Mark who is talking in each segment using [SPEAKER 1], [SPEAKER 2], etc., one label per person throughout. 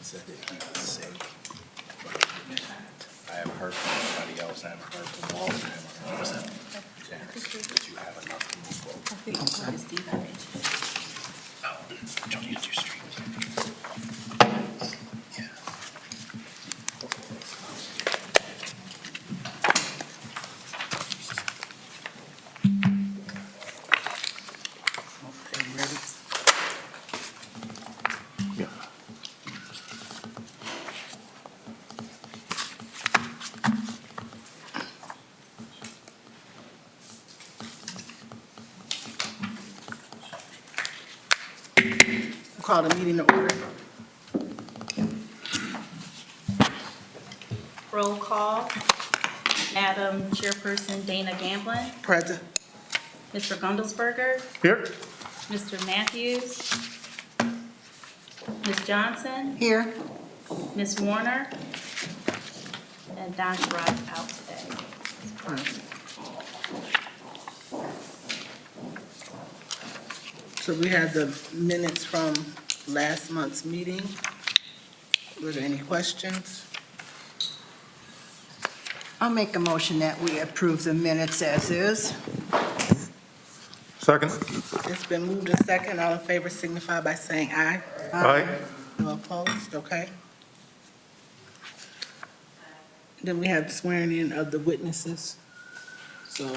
[SPEAKER 1] said that he was sick. I haven't heard from anybody else. I haven't heard from Walter. I haven't heard from Janice. But you have enough to move forward. Don't use your streets. Yeah.
[SPEAKER 2] Okay, ready? Call the meeting to order.
[SPEAKER 3] Roll call. Madam Chairperson Dana Gamblin,
[SPEAKER 2] Present.
[SPEAKER 3] Mr. Gundelsberger,
[SPEAKER 2] Here.
[SPEAKER 3] Mr. Matthews, Ms. Johnson,
[SPEAKER 2] Here.
[SPEAKER 3] Ms. Warner, and Don Sherrod's out today.
[SPEAKER 2] So we have the minutes from last month's meeting. Were there any questions?
[SPEAKER 4] I'll make a motion that we approve the minutes as is.
[SPEAKER 5] Second.
[SPEAKER 2] It's been moved and second. All in favor signify by saying aye.
[SPEAKER 5] Aye.
[SPEAKER 2] No opposed, okay. Then we have swearing in of the witnesses. So,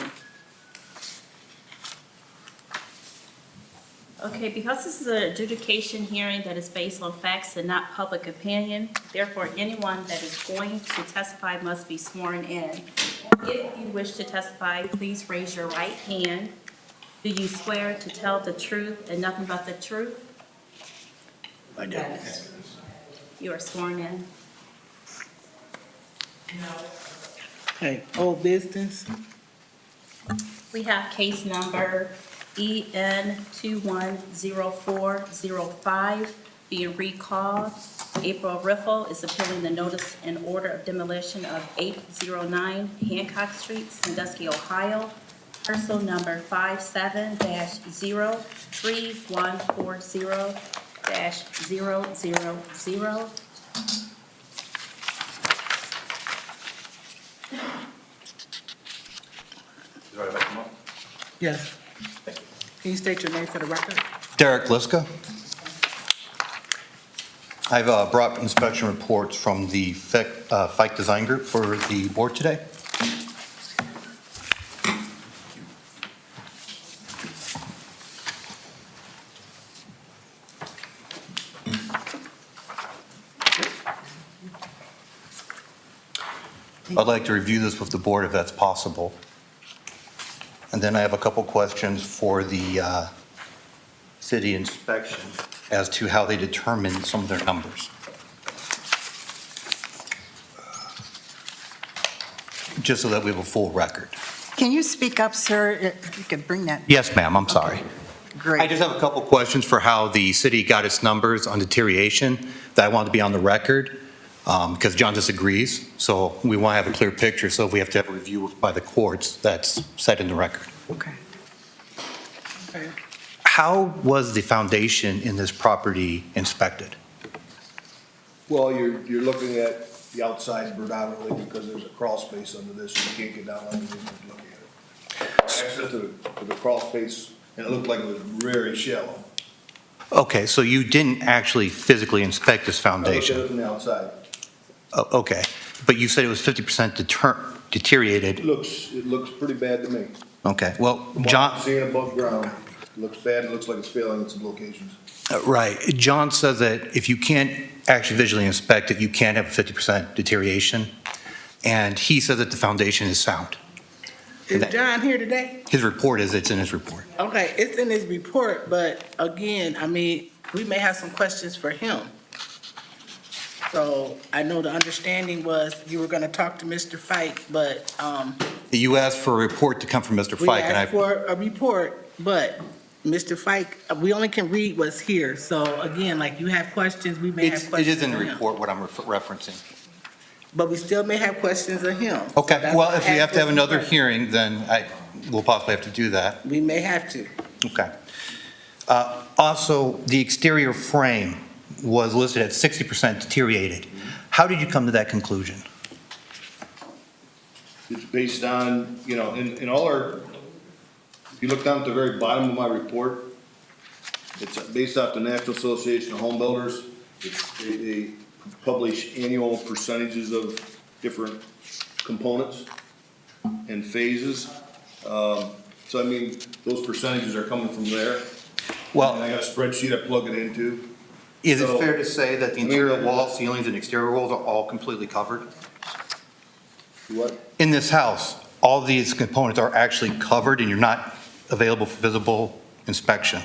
[SPEAKER 3] Okay, because this is an adjudication hearing that is based on facts and not public opinion, therefore anyone that is going to testify must be sworn in. If you wish to testify, please raise your right hand. Do you swear to tell the truth and nothing but the truth?
[SPEAKER 1] I do.
[SPEAKER 3] Yes. You are sworn in.
[SPEAKER 2] okay, old business.
[SPEAKER 3] We have case number EN 210405 being recalled. April Riffle is appealing the notice and order of demolition of 809 Hancock Street, Sandusky, Ohio. Parcel number 57-3140-000.
[SPEAKER 2] Yes. Can you state your name for the record?
[SPEAKER 6] Derek Liska. I've brought inspection reports from the Fike Design Group for the board today. I'd like to review this with the board if that's possible. And then I have a couple questions for the city inspection as to how they determine some of their numbers. Just so that we have a full record.
[SPEAKER 4] Can you speak up, sir? If you could bring that.
[SPEAKER 6] Yes, ma'am, I'm sorry. I
[SPEAKER 4] Great.
[SPEAKER 6] just have a couple questions for how the city got its numbers on deterioration that I want to be on the record, because John disagrees, so we want to have a clear picture, so if we have to have a review by the courts, that's set in the record.
[SPEAKER 4] Okay.
[SPEAKER 2] Okay.
[SPEAKER 6] How was the foundation in this property inspected?
[SPEAKER 5] Well, you're looking at the outside predominantly because there's a crawl space under this, so you can't get down underneath and look at it. Access to the crawl space, and it looked like it was very shallow.
[SPEAKER 6] Okay, so you didn't actually physically inspect this
[SPEAKER 5] I looked at it
[SPEAKER 6] foundation?
[SPEAKER 5] from the outside.
[SPEAKER 6] Oh, okay, but you said it was 50% deteriorated?
[SPEAKER 5] It looks pretty bad to me.
[SPEAKER 6] Okay, well,
[SPEAKER 5] From what
[SPEAKER 6] John,
[SPEAKER 5] I'm seeing above ground, it looks bad, it looks like it's failing in some locations.
[SPEAKER 6] right, John said that if you can't actually visually inspect it, you can't have 50% deterioration, and he said that the foundation is sound.
[SPEAKER 2] Is John here today?
[SPEAKER 6] His report is, it's in his report.
[SPEAKER 2] Okay, it's in his report, but again, I mean, we may have some questions for him. So I know the understanding was you were gonna talk to Mr. Fike, but,
[SPEAKER 6] You asked for a report to come from Mr.
[SPEAKER 2] we
[SPEAKER 6] Fike, and
[SPEAKER 2] asked for a report, but Mr. Fike, we only can read what's here. So again, like you have questions, we may have
[SPEAKER 6] it
[SPEAKER 2] questions
[SPEAKER 6] is in the
[SPEAKER 2] for him.
[SPEAKER 6] report what I'm referencing.
[SPEAKER 2] But we still may have questions of him. So
[SPEAKER 6] Okay,
[SPEAKER 2] that's
[SPEAKER 6] well,
[SPEAKER 2] why
[SPEAKER 6] if
[SPEAKER 2] I
[SPEAKER 6] we have
[SPEAKER 2] asked
[SPEAKER 6] to have
[SPEAKER 2] for
[SPEAKER 6] another
[SPEAKER 2] some
[SPEAKER 6] hearing, then we'll possibly have to do that.
[SPEAKER 2] questions. We may have to.
[SPEAKER 6] Okay. Also, the exterior frame, was listed at 60% deteriorated. How did you come to that conclusion?
[SPEAKER 5] It's based on, you know, in all our, if you look down at the very bottom of my report, it's based off the National Association of Home Builders. They publish annual percentages of different components and phases. So I mean, those percentages are coming from there.
[SPEAKER 6] Well,
[SPEAKER 5] And I got a spreadsheet I plug it into.
[SPEAKER 6] is it
[SPEAKER 5] So-
[SPEAKER 6] fair to say that the interior walls, ceilings, and exterior walls are all completely covered?
[SPEAKER 5] What?
[SPEAKER 6] In this house, all these components are actually covered and you're not available for visible inspection?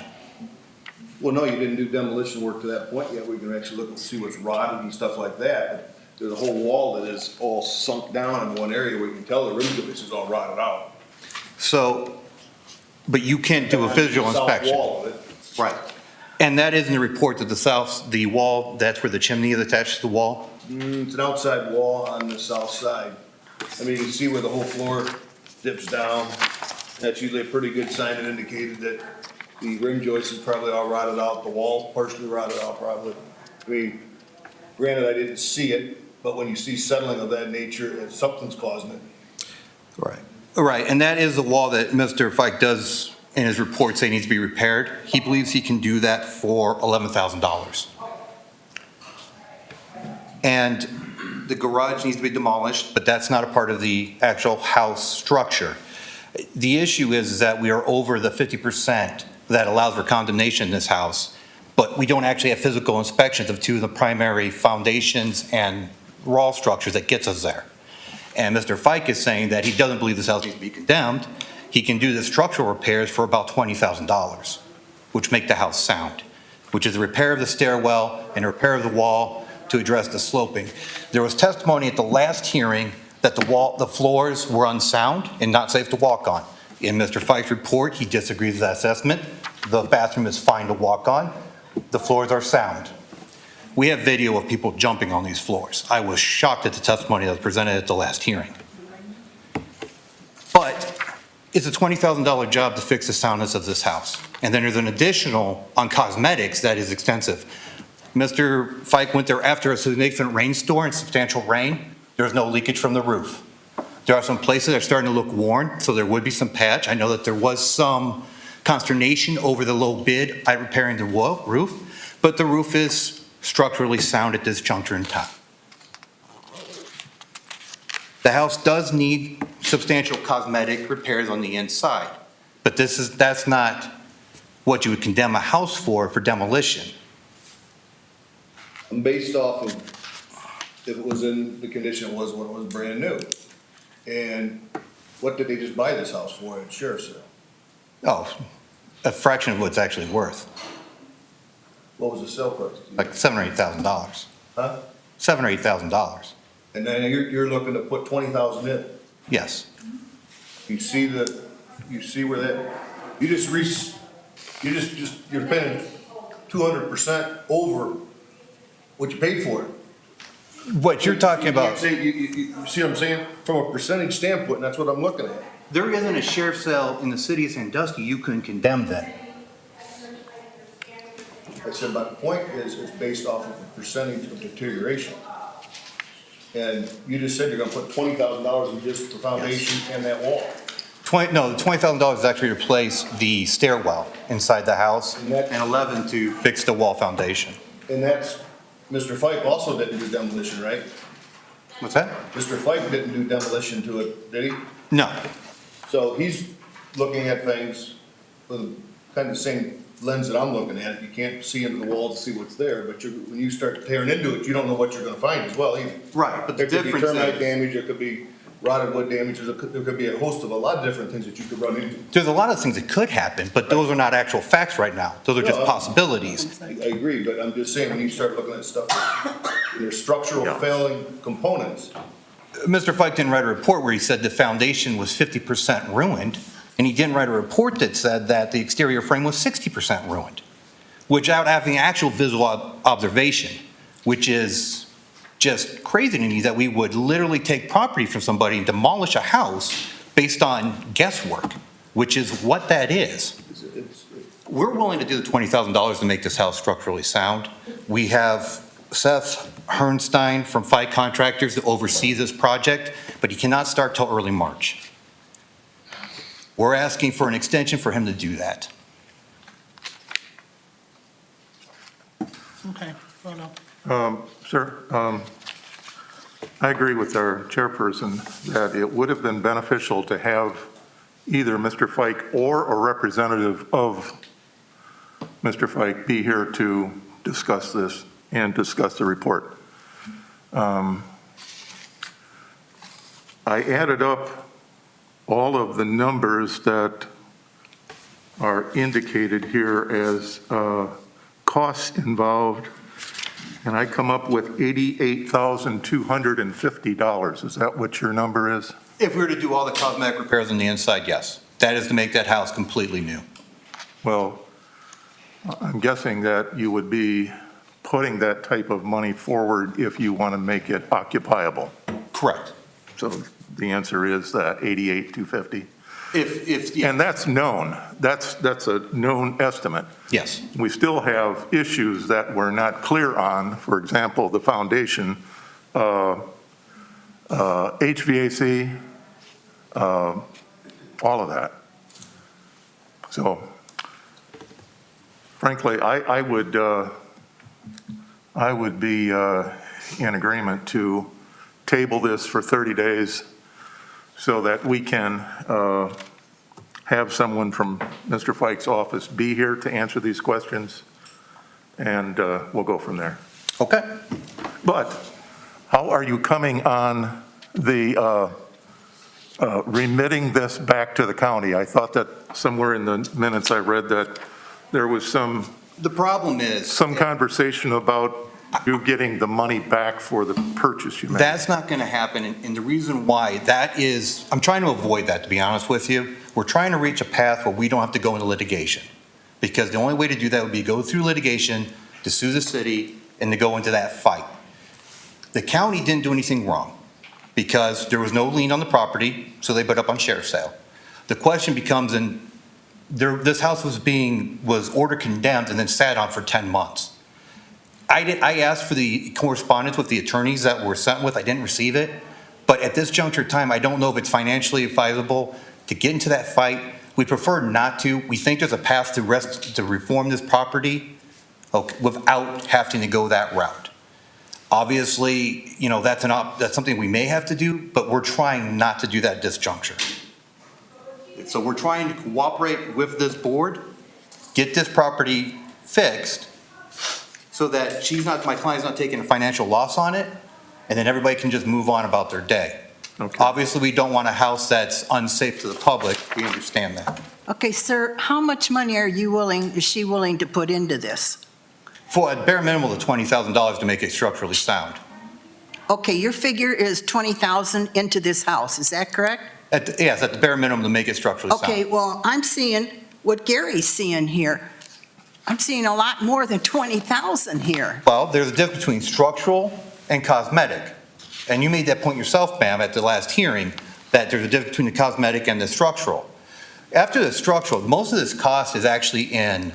[SPEAKER 5] Well, no, you didn't do demolition work to that point yet. We can actually look and see what's rotted and stuff like that. There's a whole wall that is all sunk down in one area where you can tell the rim joist is all rotted out.
[SPEAKER 6] So, but you can't do a visual
[SPEAKER 5] South
[SPEAKER 6] inspection?
[SPEAKER 5] wall of it.
[SPEAKER 6] Right. And that is in the report that the wall, that's where the chimney is attached to the wall?
[SPEAKER 5] It's an outside wall on the south side. I mean, you can see where the whole floor dips down. That's usually a pretty good sign that indicated that the rim joist is probably all rotted out, the wall's partially rotted out probably. I mean, granted, I didn't see it, but when you see settling of that nature, something's causing it.
[SPEAKER 6] Right. Right, and that is the wall that Mr. Fike does in his report say needs to be repaired. He believes he can do that for $11,000. And the garage needs to be demolished, but that's not a part of the actual house structure. The issue is that we are over the 50% that allows for condemnation in this house, but we don't actually have physical inspections of two of the primary foundations and raw structures that gets us there. And Mr. Fike is saying that he doesn't believe this house needs to be condemned. He can do the structural repairs for about $20,000, which make the house sound, which is the repair of the stairwell and repair of the wall to address the sloping. There was testimony at the last hearing that the floors were unsound and not safe to walk on. In Mr. Fike's report, he disagrees with that assessment. The bathroom is fine to walk on. The floors are sound. We have video of people jumping on these floors. I was shocked at the testimony that was presented at the last hearing. But it's a $20,000 job to fix the soundness of this house. And then there's an additional on cosmetics that is extensive. Mr. Fike went there after a significant rainstorm and substantial rain. There's no leakage from the roof. There are some places that are starting to look worn, so there would be some patch. I know that there was some consternation over the low bid at repairing the roof, but the roof is structurally sound at this juncture in time. The house does need substantial cosmetic repairs on the inside, but that's not what you would condemn a house for demolition.
[SPEAKER 5] Based off of if it was in the condition it was when it was brand new. And what did they just buy this house for at sheriff's sale?
[SPEAKER 6] Oh, a fraction of what it's actually worth,
[SPEAKER 5] What was the sale price?
[SPEAKER 6] like $7,000 or $8,000.
[SPEAKER 5] Huh?
[SPEAKER 6] $7,000 or $8,000,
[SPEAKER 5] And then you're looking to put 20,000 in.
[SPEAKER 6] yes.
[SPEAKER 5] You see where that, you're paying 200% over what you paid for it.
[SPEAKER 6] What you're talking
[SPEAKER 5] You can't
[SPEAKER 6] about,
[SPEAKER 5] say- you see what I'm saying? From a percentage standpoint, that's what I'm looking at.
[SPEAKER 6] there isn't a sheriff's sale in the city of Sandusky you couldn't condemn that.
[SPEAKER 5] I said, my point is, it's based off of a percentage of deterioration. And you just said you're gonna put $20,000 in just the foundation and that wall.
[SPEAKER 6] The $20,000 is actually to replace the stairwell inside the house,
[SPEAKER 5] And that-
[SPEAKER 6] and 11 to fix the wall foundation.
[SPEAKER 5] And that's, Mr. Fike also didn't do demolition, right?
[SPEAKER 6] What's that?
[SPEAKER 5] Mr. Fike didn't do demolition to it, did he?
[SPEAKER 6] No.
[SPEAKER 5] So he's looking at things with kind of the same lens that I'm looking at. You can't see into the wall to see what's there, but when you start tearing into it, you don't know what you're gonna find as well either.
[SPEAKER 6] Right, but the
[SPEAKER 5] There could be
[SPEAKER 6] difference
[SPEAKER 5] termite
[SPEAKER 6] is,
[SPEAKER 5] damage, there could be rotted wood damage, there could be a host of a lot of different things that you could run into.
[SPEAKER 6] there's a lot of things that could happen, but those are not actual facts right now. Those are just
[SPEAKER 5] No,
[SPEAKER 6] possibilities.
[SPEAKER 5] I agree, but I'm just saying, when you start looking at stuff, there's structural failing components.
[SPEAKER 6] Mr. Fike didn't write a report where he said the foundation was 50% ruined, and he didn't write a report that said that the exterior frame was 60% ruined, without having actual visual observation, which is just crazy to me that we would literally take property from somebody and demolish a house based on guesswork, which is what that is.
[SPEAKER 5] It's-
[SPEAKER 6] We're willing to do the $20,000 to make this house structurally sound, We have Seth Hernstein from Fike Contractors to oversee this project, but he cannot start till early March. We're asking for an extension for him to do that.
[SPEAKER 2] Okay, well, no.
[SPEAKER 7] Sir, I agree with our chairperson that it would have been beneficial to have either Mr. Fike or a representative of Mr. Fike be here to discuss this and discuss the report. I added up all of the numbers that are indicated here as costs involved, and I come up with $88,250. Is that what your number is?
[SPEAKER 6] If we were to do all the cosmetic repairs on the inside, yes. That is to make that house completely new.
[SPEAKER 7] Well, I'm guessing that you would be putting that type of money forward if you want to make it occupiable.
[SPEAKER 6] Correct.
[SPEAKER 7] So the answer is that 88,250.
[SPEAKER 6] Yeah.
[SPEAKER 7] And that's known. That's a known estimate.
[SPEAKER 6] Yes.
[SPEAKER 7] We still have issues that we're not clear on. For example, the foundation, HVAC, all of that. So frankly, I would be in agreement to table this for 30 days so that we can have someone from Mr. Fike's office be here to answer these questions, and we'll go from there.
[SPEAKER 6] Okay.
[SPEAKER 7] But how are you coming on the remitting this back to the county? I thought that somewhere in the minutes I read that there was some
[SPEAKER 6] The problem is,
[SPEAKER 7] conversation about you getting the money back for the purchase you made.
[SPEAKER 6] that's not going to happen, and the reason why, that is, I'm trying to avoid that, to be honest with you. We're trying to reach a path where we don't have to go into litigation, because the only way to do that would be go through litigation, to sue the city, and to go into that fight. The county didn't do anything wrong, because there was no lien on the property, so they put up on sheriff's sale. The question becomes, this house was ordered condemned and then sat on for 10 months. I asked for the correspondence with the attorneys that were sent with. I didn't receive it. But at this juncture of time, I don't know if it's financially advisable to get into that fight. We prefer not to. We think there's a path to reform this property without having to go that route. Obviously, that's something we may have to do, but we're trying not to do that at this juncture. So we're trying to cooperate with this board, get this property fixed, so that my client's not taking a financial loss on it, and then everybody can just move on about their day.
[SPEAKER 7] Okay.
[SPEAKER 6] Obviously, we don't want a house that's unsafe to the public. We understand that.
[SPEAKER 4] Okay, sir, how much money is she willing to put into this?
[SPEAKER 6] For a bare minimum of $20,000 to make it structurally sound.
[SPEAKER 4] Okay, your figure is $20,000 into this house, is that correct?
[SPEAKER 6] Yes, at the bare minimum to make it structurally sound.
[SPEAKER 4] Okay, well, I'm seeing what Gary's seeing here. I'm seeing a lot more than 20,000 here.
[SPEAKER 6] Well, there's a difference between structural and cosmetic. And you made that point yourself, ma'am, at the last hearing, that there's a difference between the cosmetic and the structural. After the structural, most of this cost is actually in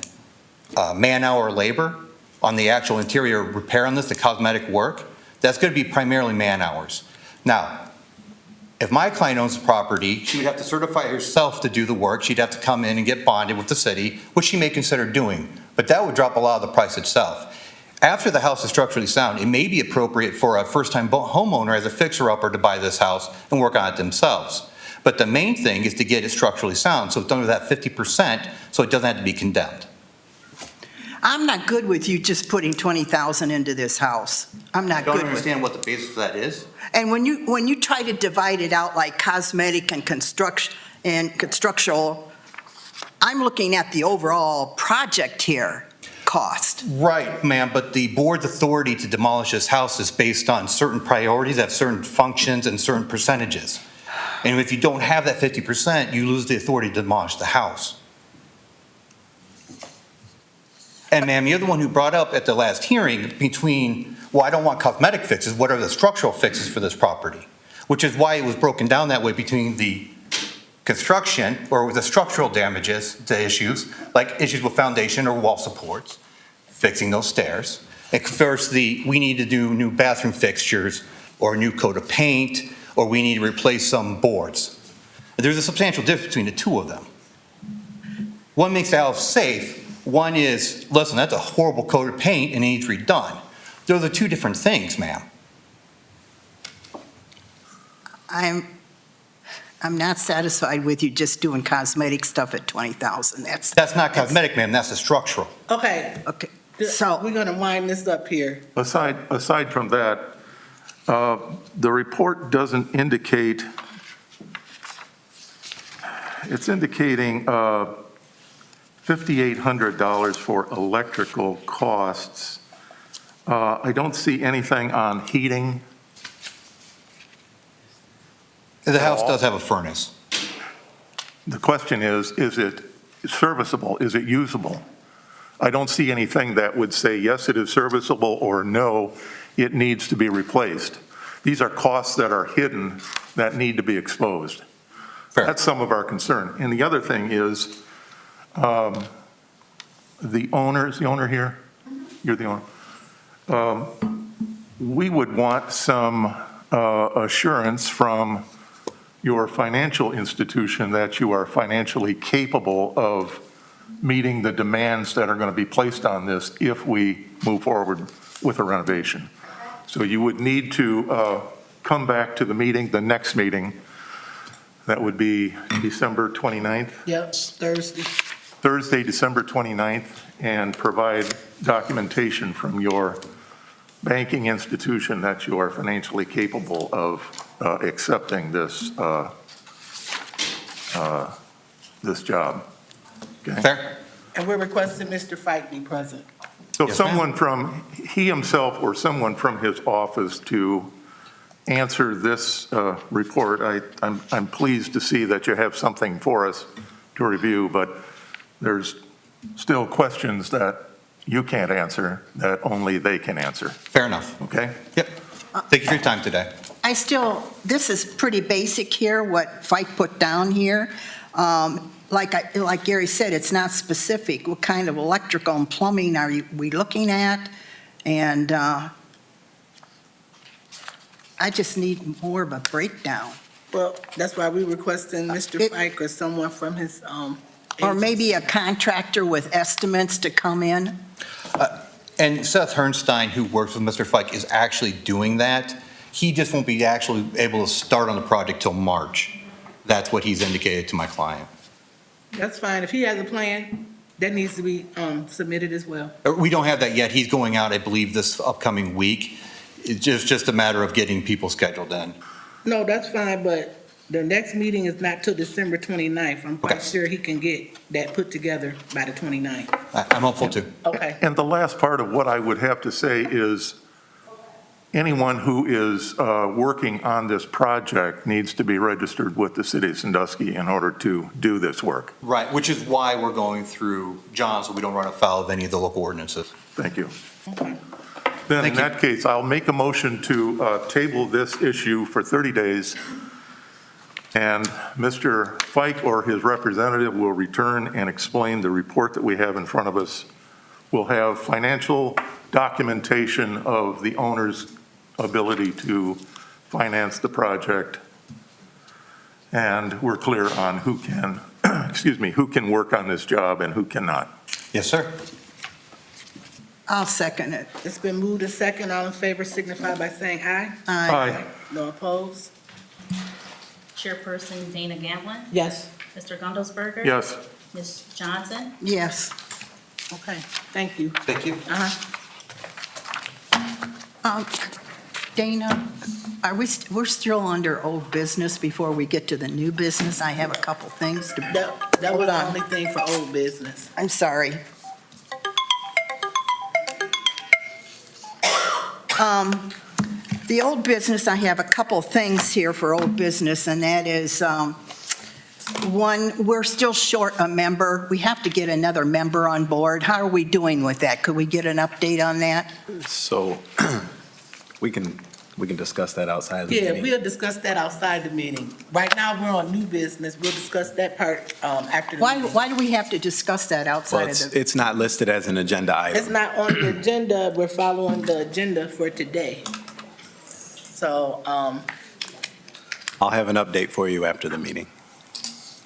[SPEAKER 6] man-hour labor on the actual interior repair on this, the cosmetic work. That's going to be primarily man-hours. Now, if my client owns the property, she would have to certify herself to do the work. She'd have to come in and get bonded with the city, which she may consider doing. But that would drop a lot of the price itself. After the house is structurally sound, it may be appropriate for a first-time homeowner as a fixer-upper to buy this house and work on it themselves. But the main thing is to get it structurally sound, so it's under that 50%, so it doesn't have to be condemned.
[SPEAKER 4] I'm not good with you just putting 20,000 into this house. I'm not
[SPEAKER 6] I don't
[SPEAKER 4] good with it.
[SPEAKER 6] understand what the basis of that is.
[SPEAKER 4] And when you try to divide it out like cosmetic and constructional, I'm looking at the overall project here, cost.
[SPEAKER 6] Right, ma'am, but the board's authority to demolish this house is based on certain priorities, have certain functions and certain percentages. And if you don't have that 50%, you lose the authority to demolish the house. And ma'am, you're the one who brought up at the last hearing between, well, I don't want cosmetic fixes, what are the structural fixes for this property? Which is why it was broken down that way between the construction or the structural damages to issues, like issues with foundation or wall supports, fixing those stairs, Like first, we need to do new bathroom fixtures, or a new coat of paint, or we need to replace some boards. There's a substantial difference between the two of them. One makes the house safe, one is, listen, that's a horrible coat of paint and it needs redone. Those are two different things, ma'am.
[SPEAKER 4] I'm not satisfied with you just doing cosmetic stuff at 20,000.
[SPEAKER 6] That's not cosmetic, ma'am, that's a structural.
[SPEAKER 2] Okay,
[SPEAKER 4] Okay,
[SPEAKER 2] we're
[SPEAKER 4] so,
[SPEAKER 2] gonna wind this up here.
[SPEAKER 7] Aside from that, the report doesn't indicate, it's indicating $5,800 for electrical costs. I don't see anything on heating.
[SPEAKER 6] The house does have a furnace.
[SPEAKER 7] The question is it serviceable? Is it usable? I don't see anything that would say, yes, it is serviceable, or no, it needs to be replaced. These are costs that are hidden that need to be exposed.
[SPEAKER 6] Fair.
[SPEAKER 7] That's some of our concern. And the other thing is, the owner here? You're the owner. We would want some assurance from your financial institution that you are financially capable of meeting the demands that are going to be placed on this if we move forward with a renovation. So you would need to come back to the meeting, the next meeting. That would be December 29th,
[SPEAKER 2] Yep, Thursday.
[SPEAKER 7] Thursday, December 29th, and provide documentation from your banking institution that you are financially capable of accepting this this job. Okay?
[SPEAKER 6] Fair?
[SPEAKER 2] And we're requesting Mr. Fike be present.
[SPEAKER 7] So
[SPEAKER 6] Yes, ma'am.
[SPEAKER 7] someone from, he himself or someone from his office to answer this report. I'm pleased to see that you have something for us to review, but there's still questions that you can't answer that only they can answer,
[SPEAKER 6] Fair enough.
[SPEAKER 7] okay?
[SPEAKER 6] Yep. Thank you for your time today.
[SPEAKER 4] this is pretty basic here, what Fike put down here. Like Gary said, it's not specific. What kind of electrical and plumbing are we looking at? And I just need more of a breakdown.
[SPEAKER 2] Well, that's why we're requesting Mr. Fike or someone from his,
[SPEAKER 4] Or maybe a contractor with estimates to come in.
[SPEAKER 6] And Seth Hernstein, who works with Mr. Fike, is actually doing that. He just won't be actually able to start on the project till March. That's what he's indicated to my client.
[SPEAKER 2] That's fine. If he has a plan, that needs to be submitted as well.
[SPEAKER 6] We don't have that yet. He's going out, I believe, this upcoming week. It's just a matter of getting people scheduled in.
[SPEAKER 2] No, that's fine, but the next meeting is not till December 29th. I'm quite
[SPEAKER 6] Okay.
[SPEAKER 2] sure he can get that put together by the 29th.
[SPEAKER 6] I'm hopeful too.
[SPEAKER 2] Okay.
[SPEAKER 7] And the last part of what I would have to say is anyone who is working on this project needs to be registered with the city of Sandusky in order to do this work.
[SPEAKER 6] Right, which is why we're going through John, so we don't run afoul of any of the local ordinances.
[SPEAKER 7] Thank you.
[SPEAKER 2] Okay.
[SPEAKER 7] Then in
[SPEAKER 6] Thank you.
[SPEAKER 7] that case, I'll make a motion to table this issue for 30 days, and Mr. Fike or his representative will return and explain the report that we have in front of us. We'll have financial documentation of the owner's ability to finance the project, and we're clear on who can, who can work on this job and who cannot.
[SPEAKER 6] Yes, sir.
[SPEAKER 4] I'll second it.
[SPEAKER 2] It's been moved to second. All in favor signify by saying aye.
[SPEAKER 7] Aye.
[SPEAKER 2] No opposed?
[SPEAKER 3] Chairperson Dana Gamblin,
[SPEAKER 2] Yes.
[SPEAKER 3] Mr. Gundelsberger.
[SPEAKER 7] Yes.
[SPEAKER 3] Ms. Johnson.
[SPEAKER 4] Yes.
[SPEAKER 2] Okay, thank you.
[SPEAKER 6] Thank you.
[SPEAKER 4] Dana, we're still under old business before we get to the new business. I have a couple things to,
[SPEAKER 2] That was
[SPEAKER 4] Hold
[SPEAKER 2] the
[SPEAKER 4] on.
[SPEAKER 2] only thing for old business.
[SPEAKER 4] I'm sorry. The old business, I have a couple things here for old business, and that is, one, we're still short a member. We have to get another member on board. How are we doing with that? Could we get an update on that?
[SPEAKER 8] So we can
[SPEAKER 1] We can discuss that outside of the
[SPEAKER 2] Yeah,
[SPEAKER 1] meeting.
[SPEAKER 2] we'll discuss that outside the meeting. Right now, we're on new business. We'll discuss that part, after the meeting.
[SPEAKER 4] Why do we have to discuss that
[SPEAKER 1] Well,
[SPEAKER 4] outside of the?
[SPEAKER 1] it's not listed as an agenda
[SPEAKER 2] It's
[SPEAKER 1] item.
[SPEAKER 2] not on the agenda. We're following the agenda for today. So,
[SPEAKER 1] I'll have an update for you after the meeting.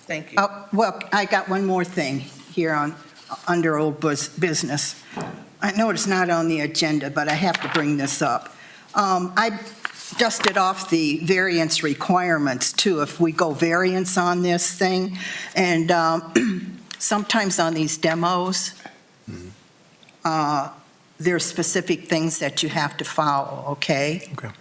[SPEAKER 2] thank you.
[SPEAKER 4] Well, I got one more thing here under old business. I know it's not on the agenda, but I have to bring this up. I dusted off the variance requirements too, if we go variance on this thing. And sometimes on these demos, there's specific things that you have to follow, okay?
[SPEAKER 1] Okay.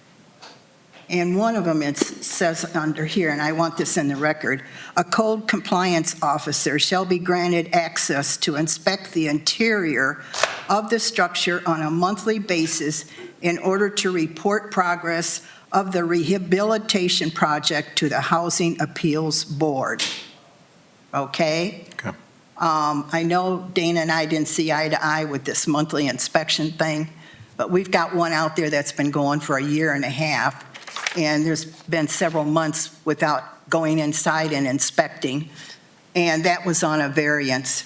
[SPEAKER 4] And one of them, it says under here, and I want this in the record, a code compliance officer shall be granted access to inspect the interior of the structure on a monthly basis in order to report progress of the rehabilitation project to the Housing Appeals Board. Okay?
[SPEAKER 1] Okay.
[SPEAKER 4] I know Dana and I didn't see eye to eye with this monthly inspection thing, but we've got one out there that's been going for a year and a half, and there's been several months without going inside and inspecting, and that was on a variance.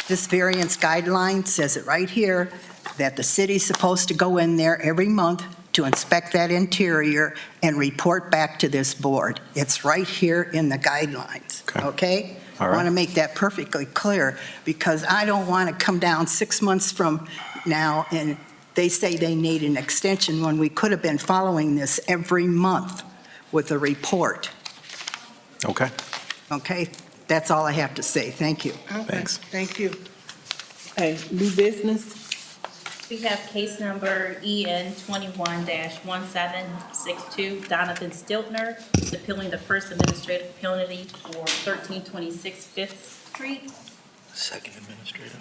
[SPEAKER 4] This variance guideline says it right here, that the city's supposed to go in there every month to inspect that interior and report back to this board. It's right here in the guidelines,
[SPEAKER 1] Okay.
[SPEAKER 4] okay?
[SPEAKER 1] All
[SPEAKER 4] I
[SPEAKER 1] right.
[SPEAKER 4] want to make that perfectly clear, because I don't want to come down 6 months from now and they say they need an extension when we could have been following this every month with a report,
[SPEAKER 1] Okay.
[SPEAKER 4] okay? That's all I have to say. Thank you.
[SPEAKER 2] Okay,
[SPEAKER 1] Thanks.
[SPEAKER 2] thank you. Okay, new business?
[SPEAKER 3] We have case number EN 21-1762, Donovan Stiltner is appealing the first administrative penalty for 1326 Fifth Street.
[SPEAKER 1] Second administrative.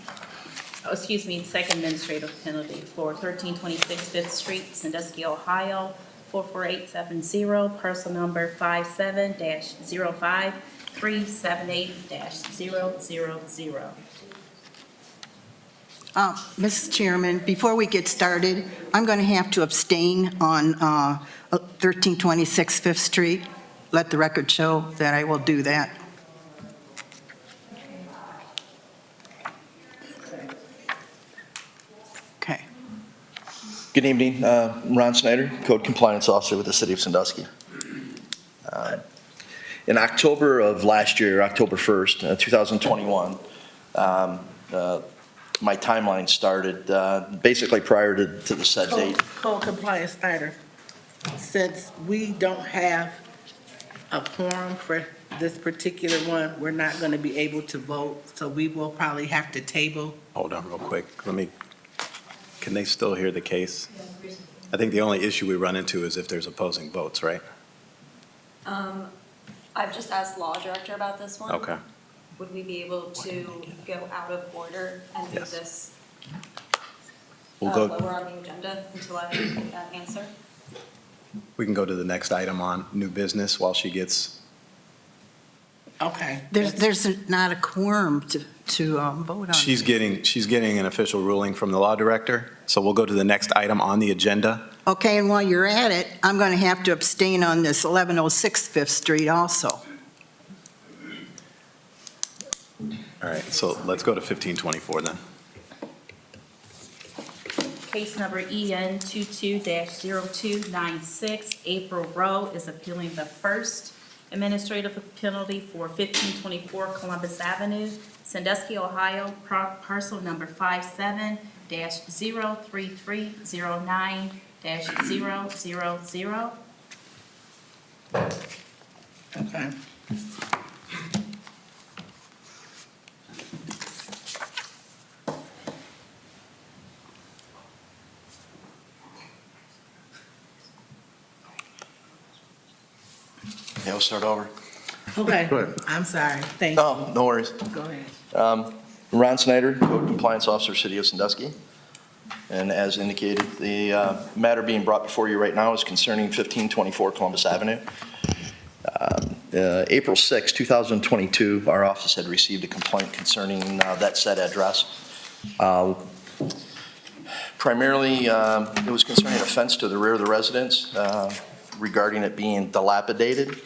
[SPEAKER 3] Oh, excuse me, second administrative penalty for 1326 Fifth Street, Sandusky, Ohio, 44870, parcel number 57-05-378-000.
[SPEAKER 4] Mrs. Chairman, before we get started, I'm going to have to abstain on 1326 Fifth Street. Let the record show that I will do that. Okay.
[SPEAKER 8] Good evening, Ron Snyder, Code Compliance Officer with the City of Sandusky. In October of last year, October 1st, 2021, my timeline started basically prior to the said date.
[SPEAKER 2] Code compliance, Snyder. Since we don't have a quorum for this particular one, we're not going to be able to vote, so we will probably have to table.
[SPEAKER 1] Hold on real quick. Can they still hear the case? I think the only issue we run into is if there's opposing votes, right?
[SPEAKER 9] I've just asked law director about this one.
[SPEAKER 1] Okay.
[SPEAKER 9] Would we be able to go out of order and move
[SPEAKER 1] Yes.
[SPEAKER 9] this
[SPEAKER 1] We'll go,
[SPEAKER 9] lower on the agenda until I get that answer?
[SPEAKER 1] we can go to the next item on new business while she gets,
[SPEAKER 2] Okay.
[SPEAKER 4] There's not a quorum to vote on.
[SPEAKER 1] she's getting an official ruling from the law director. So we'll go to the next item on the agenda.
[SPEAKER 4] Okay, and while you're at it, I'm going to have to abstain on this 1106 Fifth Street also.
[SPEAKER 1] All right, so let's go to 1524 then.
[SPEAKER 3] Case number EN 22-0296, April Rowe is appealing the first administrative penalty for 1524 Columbus Avenue, Sandusky, Ohio, parcel number 57-03309-000.
[SPEAKER 2] Okay.
[SPEAKER 8] Yeah, we'll start over.
[SPEAKER 2] Okay,
[SPEAKER 7] Go ahead.
[SPEAKER 2] I'm sorry. Thank you.
[SPEAKER 8] Oh, no worries.
[SPEAKER 2] Go ahead.
[SPEAKER 8] Ron Snyder, Code Compliance Officer, City of Sandusky. And as indicated, the matter being brought before you right now is concerning 1524 Columbus Avenue. April 6, 2022, our office had received a complaint concerning that said address. Primarily, it was concerning a fence to the rear of the residence regarding it being dilapidated.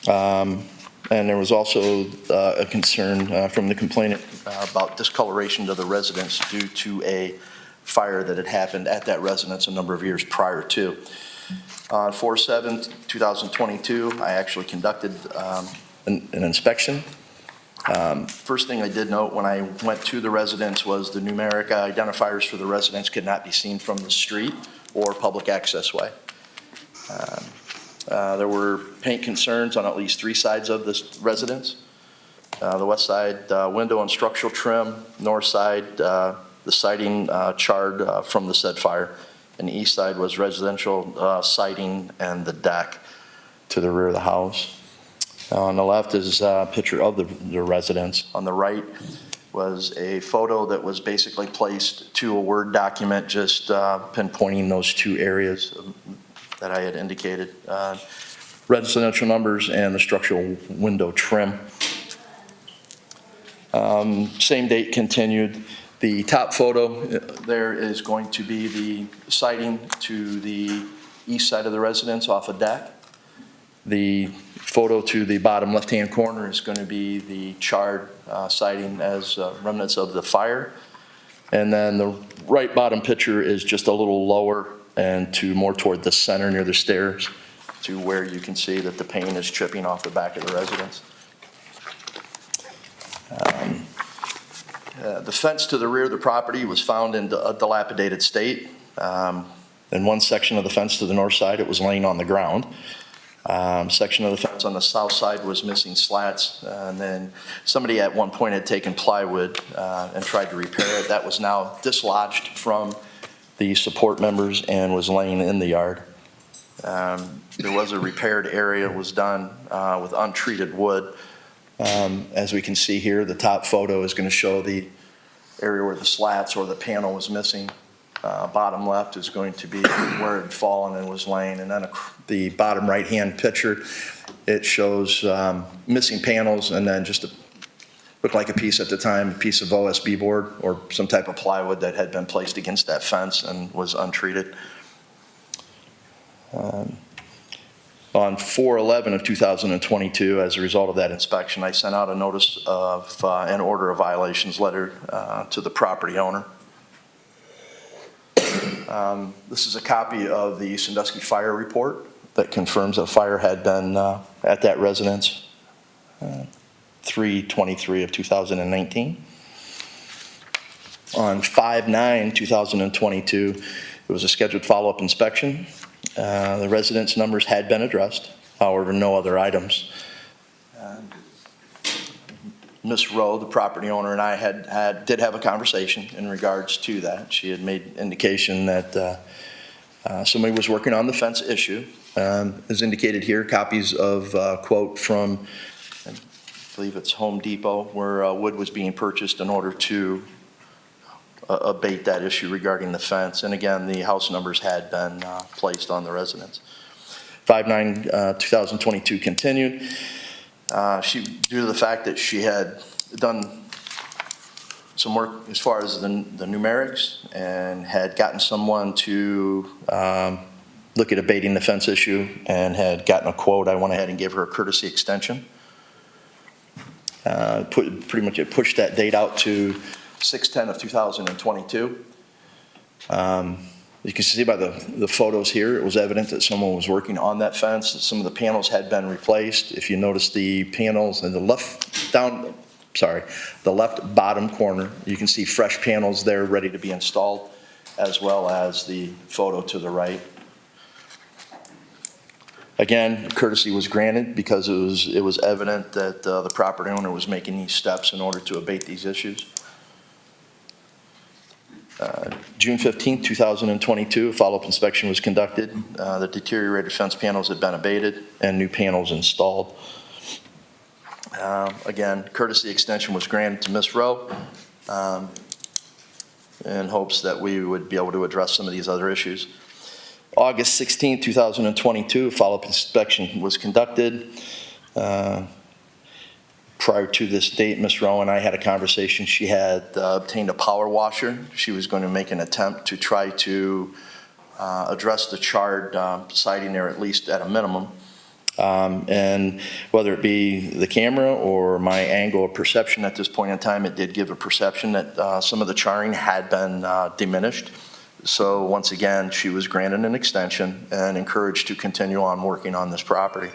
[SPEAKER 8] And there was also a concern from the complainant about discoloration to the residence due to a fire that had happened at that residence a number of years prior to. On 4/7/2022, I actually conducted an inspection. First thing I did note when I went to the residence was the numeric identifiers for the residence could not be seen from the street or public access way. There were paint concerns on at least 3 sides of this residence. The west side, window and structural trim, north side, the siding charred from the said fire, and the east side was residential siding and the deck to the rear of the house. On the left is a picture of the residence. On the right was a photo that was basically placed to a Word document, just pinpointing those 2 areas that I had indicated. Residential numbers and the structural window trim. Same date continued. The top photo there is going to be the siding to the east side of the residence off a deck. The photo to the bottom left-hand corner is going to be the charred siding as remnants of the fire. And then the right bottom picture is just a little lower and more toward the center near the stairs to where you can see that the paint is chipping off the back of the residence. The fence to the rear of the property was found in a dilapidated state. In one section of the fence to the north side, it was laying on the ground. Section of the fence on the south side was missing slats, and then somebody at one point had taken plywood and tried to repair it. That was now dislodged from the support members and was laying in the yard. There was a repaired area that was done with untreated wood. As we can see here, the top photo is going to show the area where the slats or the panel was missing. Bottom left is going to be where it had fallen and was laying. And then the bottom right-hand picture, it shows missing panels and then just looked like a piece at the time, a piece of OSB board or some type of plywood that had been placed against that fence and was untreated. On 4/11/2022, as a result of that inspection, I sent out a notice of an order of violations letter to the property owner. This is a copy of the Sandusky fire report that confirms a fire had been at that residence 3/23/2019. On 5/9/2022, it was a scheduled follow-up inspection. The residence numbers had been addressed, however, no other items. Ms. Rowe, the property owner, and I did have a conversation in regards to that. She had made indication that somebody was working on the fence issue. As indicated here, copies of a quote from, I believe it's Home Depot, where wood was being purchased in order to abate that issue regarding the fence. And again, the house numbers had been placed on the residence. 5/9/2022 continued. Due to the fact that she had done some work as far as the numerics and had gotten someone to look at abating the fence issue and had gotten a quote, I went ahead and gave her a courtesy extension. Pretty much it pushed that date out to 6/10/2022. You can see by the photos here, it was evident that someone was working on that fence. Some of the panels had been replaced. If you notice the panels in the left bottom corner, you can see fresh panels there ready to be installed, as well as the photo to the right. Again, courtesy was granted because it was evident that the property owner was making these steps in order to abate these issues. June 15, 2022, a follow-up inspection was conducted. The deteriorated fence panels had been abated and new panels installed. Again, courtesy extension was granted to Ms. Rowe in hopes that we would be able to address some of these other issues. August 16, 2022, a follow-up inspection was conducted. Prior to this date, Ms. Rowe and I had a conversation. She had obtained a power washer. She was going to make an attempt to try to address the charred siding there, at least at a minimum. And whether it be the camera or my angle of perception at this point in time, it did give a perception that some of the charring had been diminished. So once again, she was granted an extension and encouraged to continue on working on this property.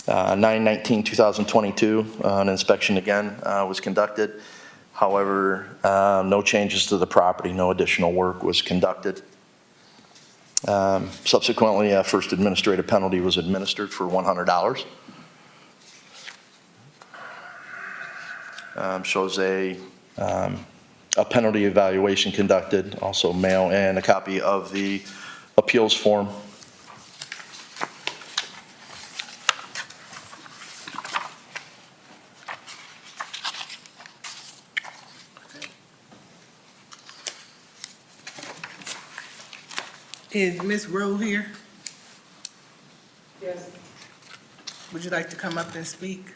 [SPEAKER 8] 9/19/2022, an inspection again was conducted. However, no changes to the property, no additional work was conducted. Subsequently, a first administrative penalty was administered for $100. Shows a penalty evaluation conducted, also mail and a copy of the appeals form.
[SPEAKER 2] Is Ms. Rowe here? Yes. Would you like to come up and speak?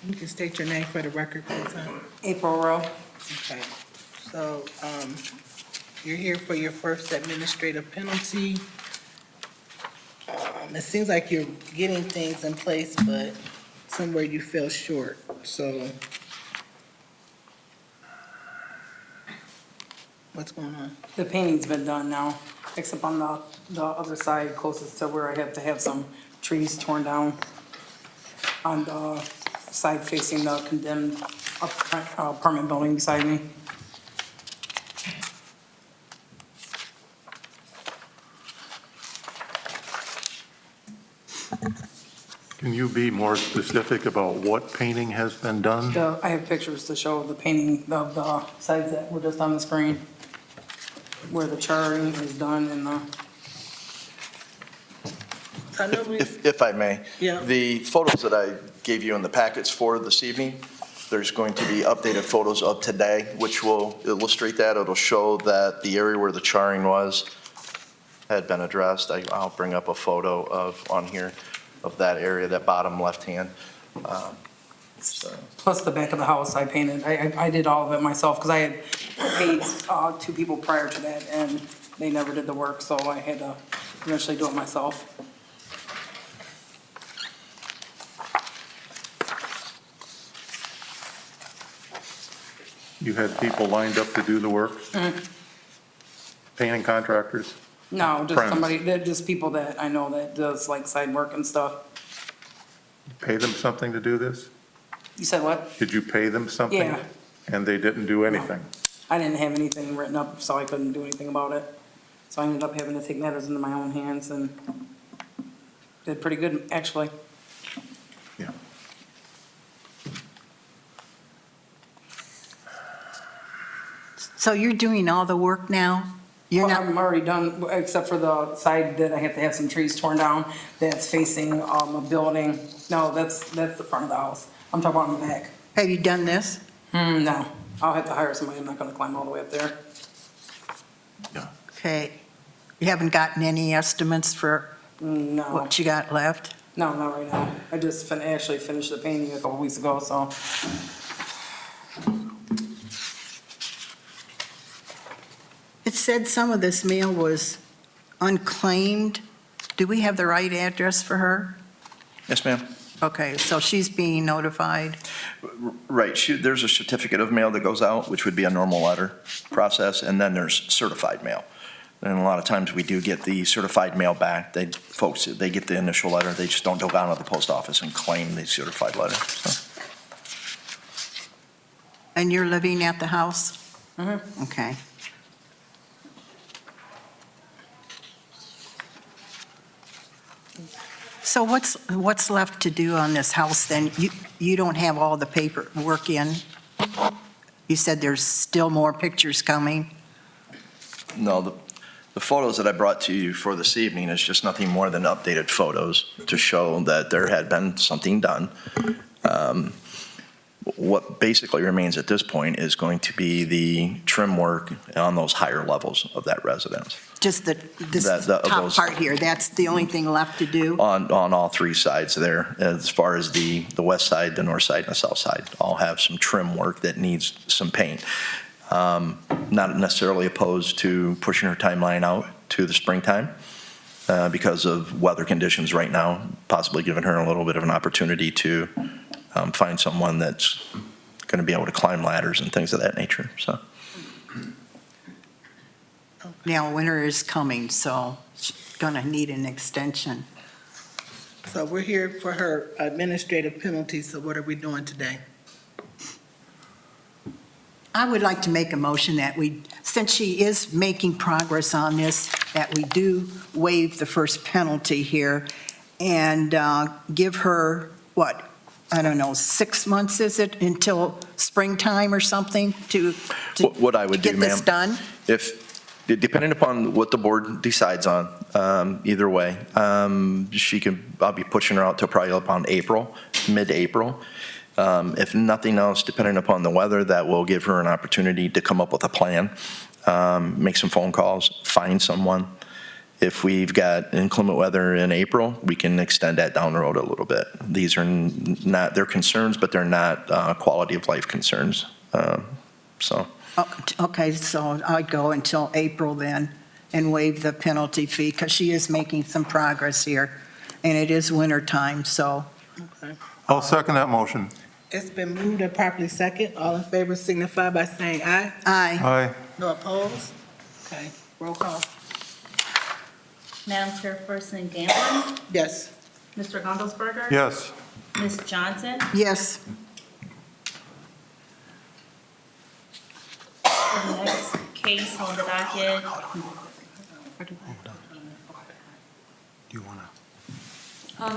[SPEAKER 2] You can state your name for the record, please, huh?
[SPEAKER 10] April Rowe.
[SPEAKER 2] Okay, so, you're here for your first administrative penalty. It seems like you're getting things in place, but somewhere you fell short, so. What's going on?
[SPEAKER 10] The painting's been done now, except on the other side closest to where I have to have some trees torn down on the side facing the condemned apartment building beside me.
[SPEAKER 7] Can you be more specific about what painting has been done?
[SPEAKER 10] I have pictures to show the painting of the sides that were just on the screen, where the charring is done and the.
[SPEAKER 2] I know we,
[SPEAKER 8] If I may.
[SPEAKER 2] Yeah.
[SPEAKER 8] The photos that I gave you in the packets for this evening, there's going to be updated photos of today, which will illustrate that. It'll show that the area where the charring was had been addressed. I'll bring up a photo on here of that area, that bottom left hand.
[SPEAKER 10] Plus the back of the house I painted. I did all of it myself because I had paid two people prior to that and they never did the work, so I had to eventually do it myself.
[SPEAKER 7] You had people lined up to do the work? Painting contractors?
[SPEAKER 10] No, just
[SPEAKER 7] Friends.
[SPEAKER 10] somebody, they're just people that I know that does like side work and stuff.
[SPEAKER 7] Pay them something to do this?
[SPEAKER 10] You said what?
[SPEAKER 7] Did you pay them something?
[SPEAKER 10] Yeah.
[SPEAKER 7] And they didn't do anything?
[SPEAKER 10] I didn't have anything written up, so I couldn't do anything about it. So I ended up having to take matters into my own hands and did pretty good, actually.
[SPEAKER 7] Yeah.
[SPEAKER 4] So you're doing all the work now? You're
[SPEAKER 10] Well,
[SPEAKER 4] not,
[SPEAKER 10] I'm already done, except for the side that I have to have some trees torn down, that's facing a building. No, that's the front of the house. I'm talking about in the back.
[SPEAKER 4] have you done this?
[SPEAKER 10] No, I'll have to hire somebody, I'm not gonna climb all the way up there.
[SPEAKER 4] Okay. You haven't gotten any estimates for
[SPEAKER 10] No,
[SPEAKER 4] what you got left?
[SPEAKER 10] no, not right now. I just actually finished the painting a couple weeks ago, so.
[SPEAKER 4] It said some of this mail was unclaimed. Do we have the right address for her?
[SPEAKER 8] Yes, ma'am.
[SPEAKER 4] Okay, so she's being notified.
[SPEAKER 8] Right, there's a certificate of mail that goes out, which would be a normal letter process, and then there's certified mail. And a lot of times we do get the certified mail back. Folks, they get the initial letter, they just don't go down to the post office and claim the certified letter. So,
[SPEAKER 4] And you're living at the house?
[SPEAKER 10] Mhm.
[SPEAKER 4] Okay. So what's left to do on this house then? You don't have all the paperwork in? You said there's still more pictures coming?
[SPEAKER 8] No, The photos that I brought to you for this evening is just nothing more than updated photos to show that there had been something done. What basically remains at this point is going to be the trim work on those higher levels of that residence,
[SPEAKER 4] Just this
[SPEAKER 8] Of
[SPEAKER 4] top
[SPEAKER 8] those-
[SPEAKER 4] part here, that's the only thing left to do?
[SPEAKER 8] on all three sides there. As far as the west side, the north side, and the south side, all have some trim work that needs some paint. Not necessarily opposed to pushing her timeline out to the springtime because of weather conditions right now, possibly giving her a little bit of an opportunity to find someone that's going to be able to climb ladders and things of that nature, so.
[SPEAKER 4] Now, winter is coming, so she's gonna need an extension.
[SPEAKER 2] So we're here for her administrative penalties, so what are we doing today?
[SPEAKER 4] I would like to make a motion that we, since she is making progress on this, that we do waive the first penalty here and give her, what, I don't know, 6 months, is it, until springtime or something to
[SPEAKER 8] What I would do,
[SPEAKER 4] get
[SPEAKER 8] ma'am.
[SPEAKER 4] this done?
[SPEAKER 8] Depending upon what the board decides on, either way, I'll be pushing her out to probably upon April, mid-April. If nothing else, depending upon the weather, that will give her an opportunity to come up with a plan, make some phone calls, find someone. If we've got inclement weather in April, we can extend that down the road a little bit. These are not, they're concerns, but they're not quality of life concerns, so.
[SPEAKER 4] Okay, so I'd go until April then and waive the penalty fee, because she is making some progress here, and it is winter time, so.
[SPEAKER 2] Okay.
[SPEAKER 7] I'll second that motion.
[SPEAKER 2] It's been moved and properly second. All in favor signify by saying aye.
[SPEAKER 4] Aye.
[SPEAKER 7] Aye.
[SPEAKER 2] No opposed? Okay, roll call.
[SPEAKER 3] Madam Chairperson Gamblin,
[SPEAKER 2] Yes.
[SPEAKER 3] Mr. Gondelsberger.
[SPEAKER 7] Yes.
[SPEAKER 3] Ms. Johnson,
[SPEAKER 4] Yes.
[SPEAKER 3] the next case on the docket.
[SPEAKER 1] You wanna?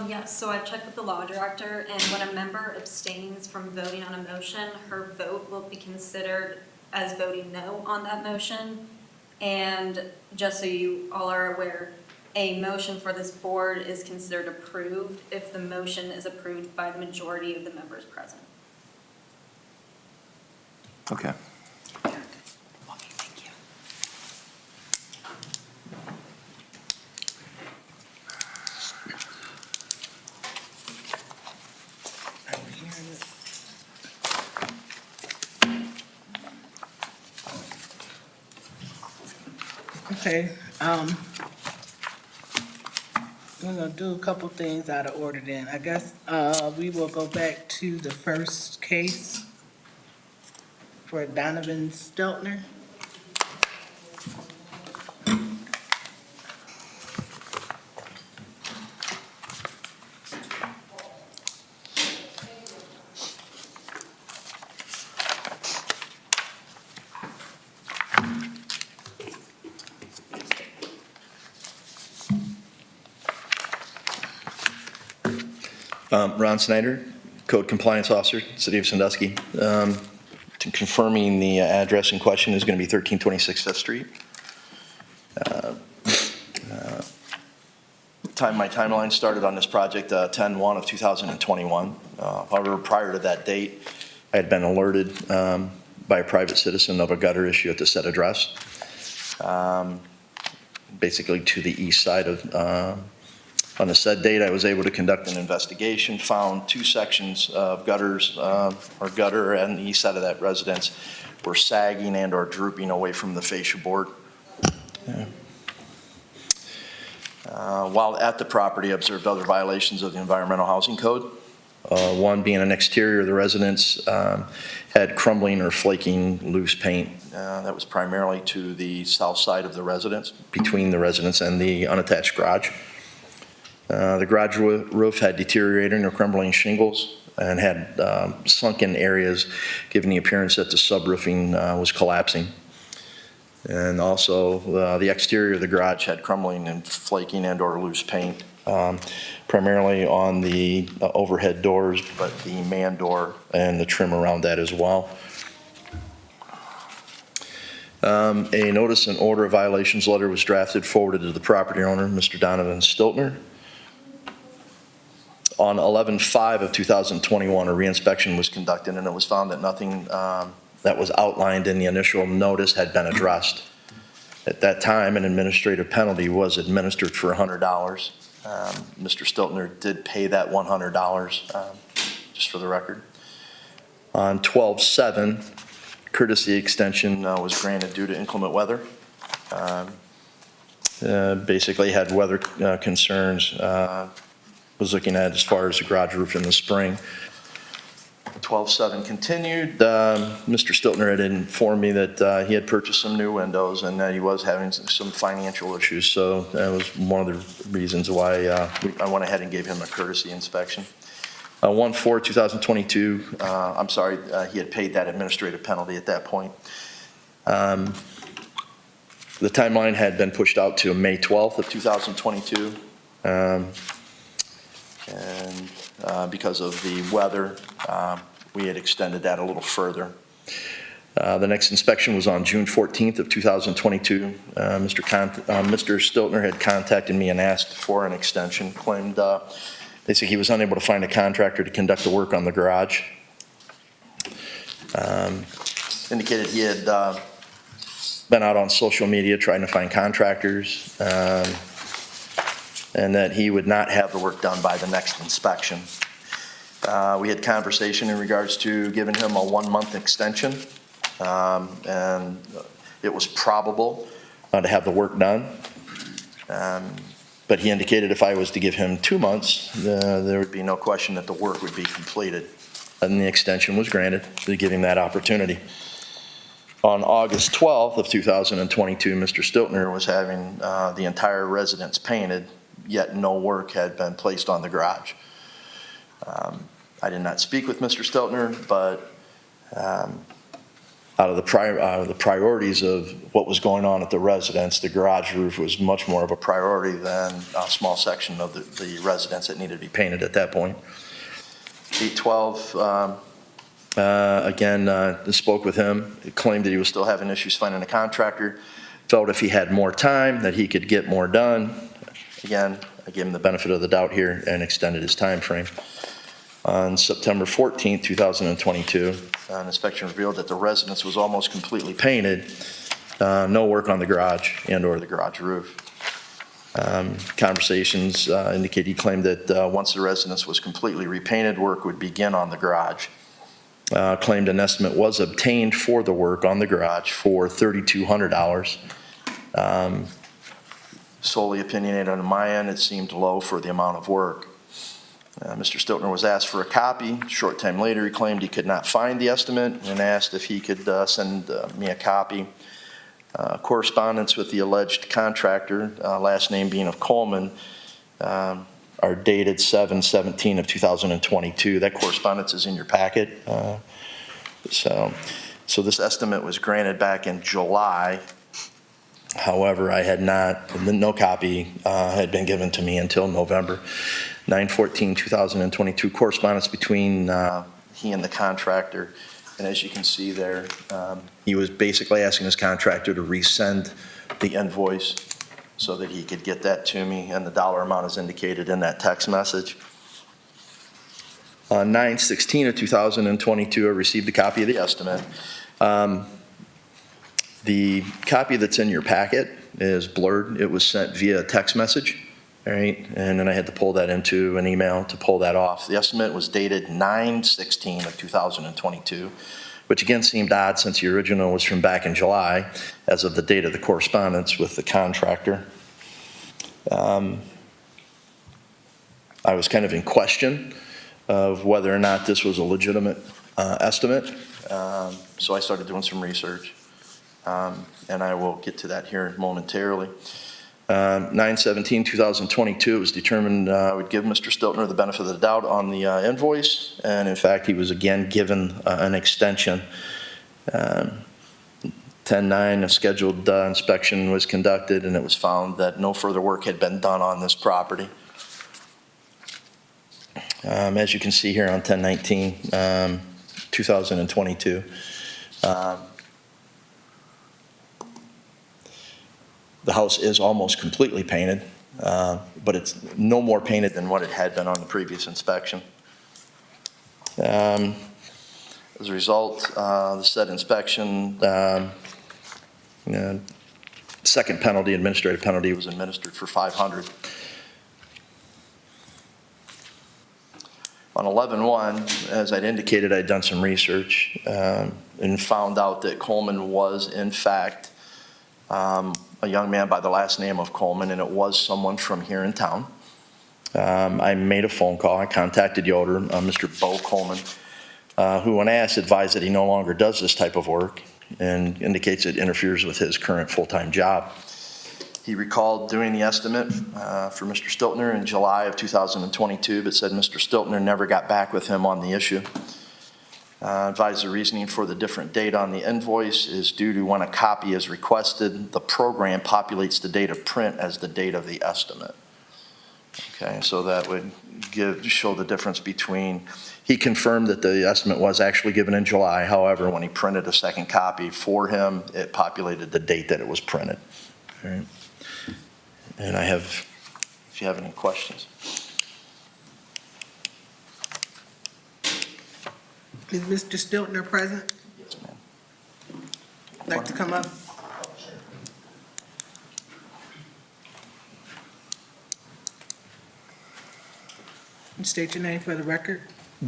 [SPEAKER 9] Yes, so I've checked with the law director, and when a member abstains from voting on a motion, her vote will be considered as voting no on that motion. And just so you all are aware, a motion for this board is considered approved if the motion is approved by the majority of the members present.
[SPEAKER 8] Okay.
[SPEAKER 2] Okay, we're gonna do a couple things out of order then. I guess, we will go back to the first case for Donovan Steltner.
[SPEAKER 8] Ron Snyder, Code Compliance Officer, City of Sandusky. Confirming the address in question is going to be 1326 Fifth Street. My timeline started on this project 10/1 of 2021. However, prior to that date, I had been alerted by a private citizen of a gutter issue at the said address, basically to the east side of. On the said date, I was able to conduct an investigation, found 2 sections of gutters, or gutter on the east side of that residence were sagging and or drooping away from the fascia board. While at the property, I observed other violations of the Environmental Housing Code. One being an exterior of the residence had crumbling or flaking loose paint. That was primarily to the south side of the residence, between the residence and the unattached garage. The garage roof had deteriorating or crumbling shingles and had sunken areas, giving the appearance that the subroofing was collapsing. And also, the exterior of the garage had crumbling and flaking and or loose paint, primarily on the overhead doors, but the man door and the trim around that as well. A notice and order of violations letter was drafted, forwarded to the property owner, Mr. Donovan Stiltner. On 11/5 of 2021, a reinspection was conducted, and it was found that nothing that was outlined in the initial notice had been addressed. At that time, an administrative penalty was administered for $100. Mr. Stiltner did pay that $100, just for the record. On 12/7, courtesy extension was granted due to inclement weather. Basically had weather concerns, was looking at as far as the garage roof in the spring. 12/7 continued. Mr. Stiltner had informed me that he had purchased some new windows and that he was having some financial issues. So that was one of the reasons why I went ahead and gave him a courtesy inspection. 1/4/2022, I'm sorry, he had paid that administrative penalty at that point. The timeline had been pushed out to May 12th of 2022. Because of the weather, we had extended that a little further. The next inspection was on June 14th of 2022. Mr. Stiltner had contacted me and asked for an extension, claimed basically he was unable to find a contractor to conduct the work on the garage. Indicated he had been out on social media trying to find contractors, and that he would not have the work done by the next inspection. We had conversation in regards to giving him a 1-month extension, and it was probable to have the work done. But he indicated if I was to give him 2 months, there would be no question that the work would be completed. And the extension was granted to give him that opportunity. On August 12th of 2022, Mr. Stiltner was having the entire residence painted, yet no work had been placed on the garage. I did not speak with Mr. Stiltner, but out of the priorities of what was going on at the residence, the garage roof was much more of a priority than a small section of the residence that needed to be painted at that point. 8/12, again, spoke with him. He claimed that he was still having issues finding a contractor. Felt if he had more time that he could get more done. Again, I gave him the benefit of the doubt here and extended his time frame. On September 14th, 2022, an inspection revealed that the residence was almost completely painted. No work on the garage and or the garage roof. Conversations indicate he claimed that once the residence was completely repainted, work would begin on the garage. Claimed an estimate was obtained for the work on the garage for $3,200. Solely opinionated on my end, it seemed low for the amount of work. Mr. Stiltner was asked for a copy. A short time later, he claimed he could not find the estimate and asked if he could send me a copy. Correspondence with the alleged contractor, last name being of Coleman, are dated 7/17 of 2022. That correspondence is in your packet. So this estimate was granted back in July. However, no copy had been given to me until November 9/14/2022. Correspondence between he and the contractor. And as you can see there, he was basically asking his contractor to resend the invoice so that he could get that to me, and the dollar amount is indicated in that text message. On 9/16 of 2022, I received a copy of the estimate. The copy that's in your packet is blurred. It was sent via text message, all right? And then I had to pull that into an email to pull that off. The estimate was dated 9/16 of 2022, which again seemed odd since the original was from back in July as of the date of the correspondence with the contractor. I was kind of in question of whether or not this was a legitimate estimate. So I started doing some research. And I will get to that here momentarily. 9/17/2022, it was determined I would give Mr. Stiltner the benefit of the doubt on the invoice, and in fact, he was again given an extension. 10/9, a scheduled inspection was conducted, and it was found that no further work had been done on this property. As you can see here on 10/19, 2022, The house is almost completely painted, but it's no more painted than what it had been on the previous inspection. As a result, the said inspection, second penalty, administrative penalty, was administered for $500. On 11/1, as I'd indicated, I'd done some research and found out that Coleman was, in fact, a young man by the last name of Coleman, and it was someone from here in town. I made a phone call. I contacted Yoder, Mr. Bo Coleman, who, when asked, advised that he no longer does this type of work and indicates it interferes with his current full-time job. He recalled doing the estimate for Mr. Stiltner in July of 2022, but said Mr. Stiltner never got back with him on the issue. Advised the reasoning for the different date on the invoice is due to when a copy is requested, the program populates the date of print as the date of the estimate. Okay, so that would show the difference between, he confirmed that the estimate was actually given in July. However, when he printed a second copy for him, it populated the date that it was printed. All right. And I have, if you have any questions.
[SPEAKER 2] Is Mr. Stiltner present?
[SPEAKER 8] Yes, ma'am.
[SPEAKER 2] Like to come up? And state your name for the record.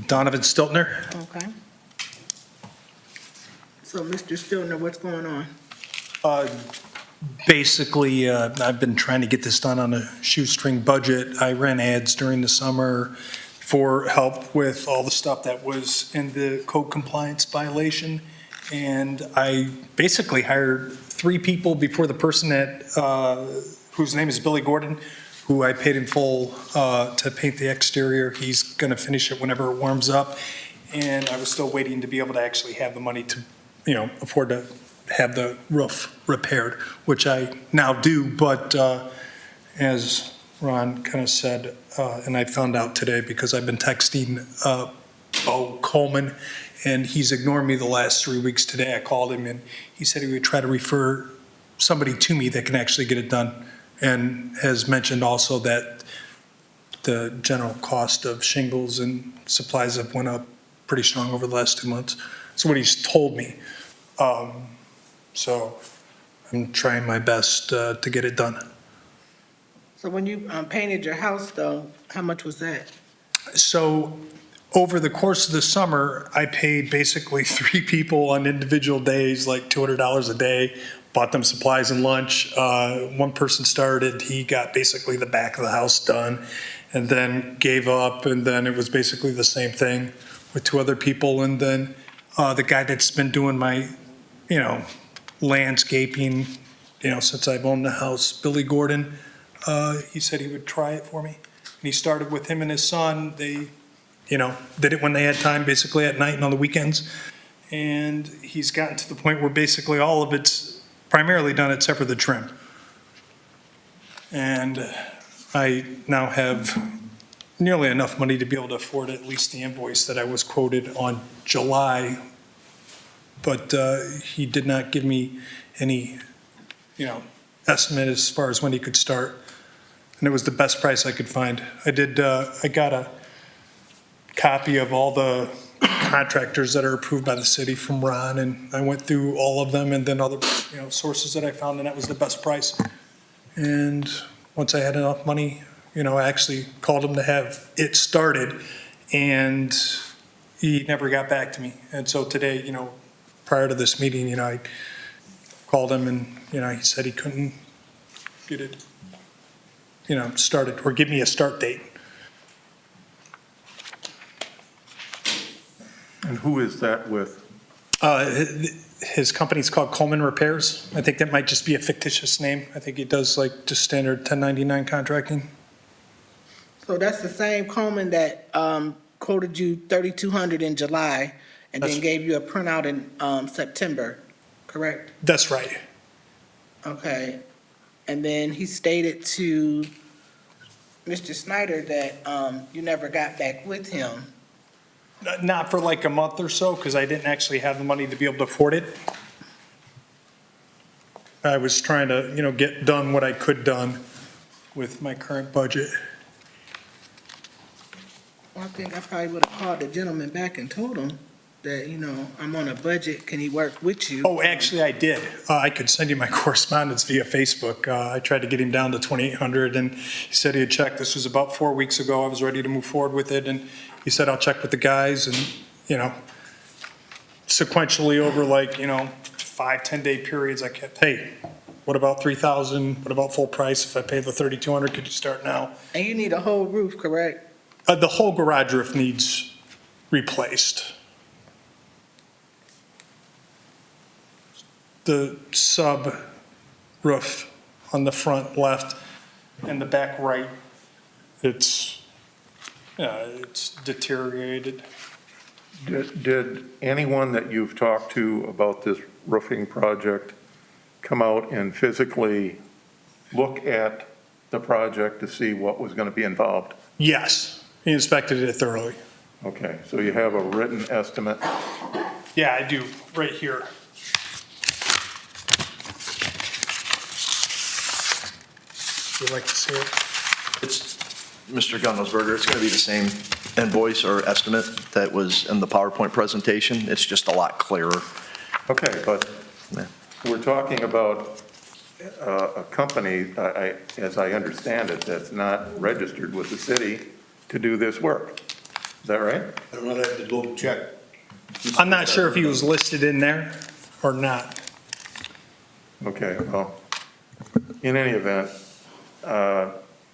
[SPEAKER 11] Donovan Stiltner.
[SPEAKER 2] Okay. So, Mr. Stiltner, what's going on?
[SPEAKER 11] Basically, I've been trying to get this done on a shoestring budget. I ran ads during the summer for help with all the stuff that was in the code compliance violation. And I basically hired 3 people before the person that, whose name is Billy Gordon, who I paid in full to paint the exterior. He's going to finish it whenever it warms up. And I was still waiting to be able to actually have the money to, afford to have the roof repaired, which I now do. But as Ron kind of said, and I found out today because I've been texting Bo Coleman, and he's ignored me the last 3 weeks. Today I called him, and he said he would try to refer somebody to me that can actually get it done, and has mentioned also that the general cost of shingles and supplies have went up pretty strong over the last 2 months. That's what he's told me. So I'm trying my best to get it done.
[SPEAKER 2] So when you painted your house, though, how much was that?
[SPEAKER 11] So over the course of the summer, I paid basically 3 people on individual days, like $200 a day, bought them supplies and lunch. One person started, he got basically the back of the house done, and then gave up, and then it was basically the same thing with 2 other people. And then the guy that's been doing my, landscaping, since I've owned the house, Billy Gordon, he said he would try it for me. And he started with him and his son. They, did it when they had time, basically at night and on the weekends. And he's gotten to the point where basically all of it's primarily done except for the trim. And I now have nearly enough money to be able to afford at least the invoice that I was quoted on July. But he did not give me any, estimate as far as when he could start. And it was the best price I could find. I got a copy of all the contractors that are approved by the city from Ron, and I went through all of them and then other, sources that I found, and that was the best price. And once I had enough money, I actually called him to have it started, and he never got back to me. And so today, prior to this meeting, I called him, and, he said he couldn't get it, started or give me a start date.
[SPEAKER 7] And who is that with?
[SPEAKER 11] His company's called Coleman Repairs. I think that might just be a fictitious name. I think he does like just standard 1099 contracting.
[SPEAKER 2] So that's the same Coleman that quoted you $3,200 in July and then gave you a printout in September, correct?
[SPEAKER 11] That's right.
[SPEAKER 2] Okay. And then he stated to Mr. Snyder that you never got back with him.
[SPEAKER 11] Not for like a month or so, because I didn't actually have the money to be able to afford it. I was trying to, get done what I could done with my current budget.
[SPEAKER 2] I think I probably would have called the gentleman back and told him that, I'm on a budget, can he work with you?
[SPEAKER 11] Oh, actually, I did. I could send you my correspondence via Facebook. I tried to get him down to 2,800, and he said he had checked. This was about 4 weeks ago. I was ready to move forward with it, and he said, I'll check with the guys, and, sequentially over 5-10 day periods, I kept, hey, what about 3,000? What about full price? If I pay the 3,200, could you start now?
[SPEAKER 2] And you need a whole roof, correct?
[SPEAKER 11] The whole garage roof needs replaced. The sub roof on the front left and the back right, it's deteriorated.
[SPEAKER 7] Did anyone that you've talked to about this roofing project come out and physically look at the project to see what was going to be involved?
[SPEAKER 11] Yes, he inspected it thoroughly.
[SPEAKER 7] Okay, so you have a written estimate?
[SPEAKER 11] Yeah, I do, right here. Would you like to see it?
[SPEAKER 8] It's, Mr. Gunnelsberger, it's going to be the same invoice or estimate that was in the PowerPoint presentation. It's just a lot clearer.
[SPEAKER 7] Okay, but
[SPEAKER 8] Yeah.
[SPEAKER 7] we're talking about a company, as I understand it, that's not registered with the city to do this work. Is that right?
[SPEAKER 5] I don't know, I have to go check.
[SPEAKER 11] I'm not sure if he was listed in there or not.
[SPEAKER 7] Okay, well, in any event,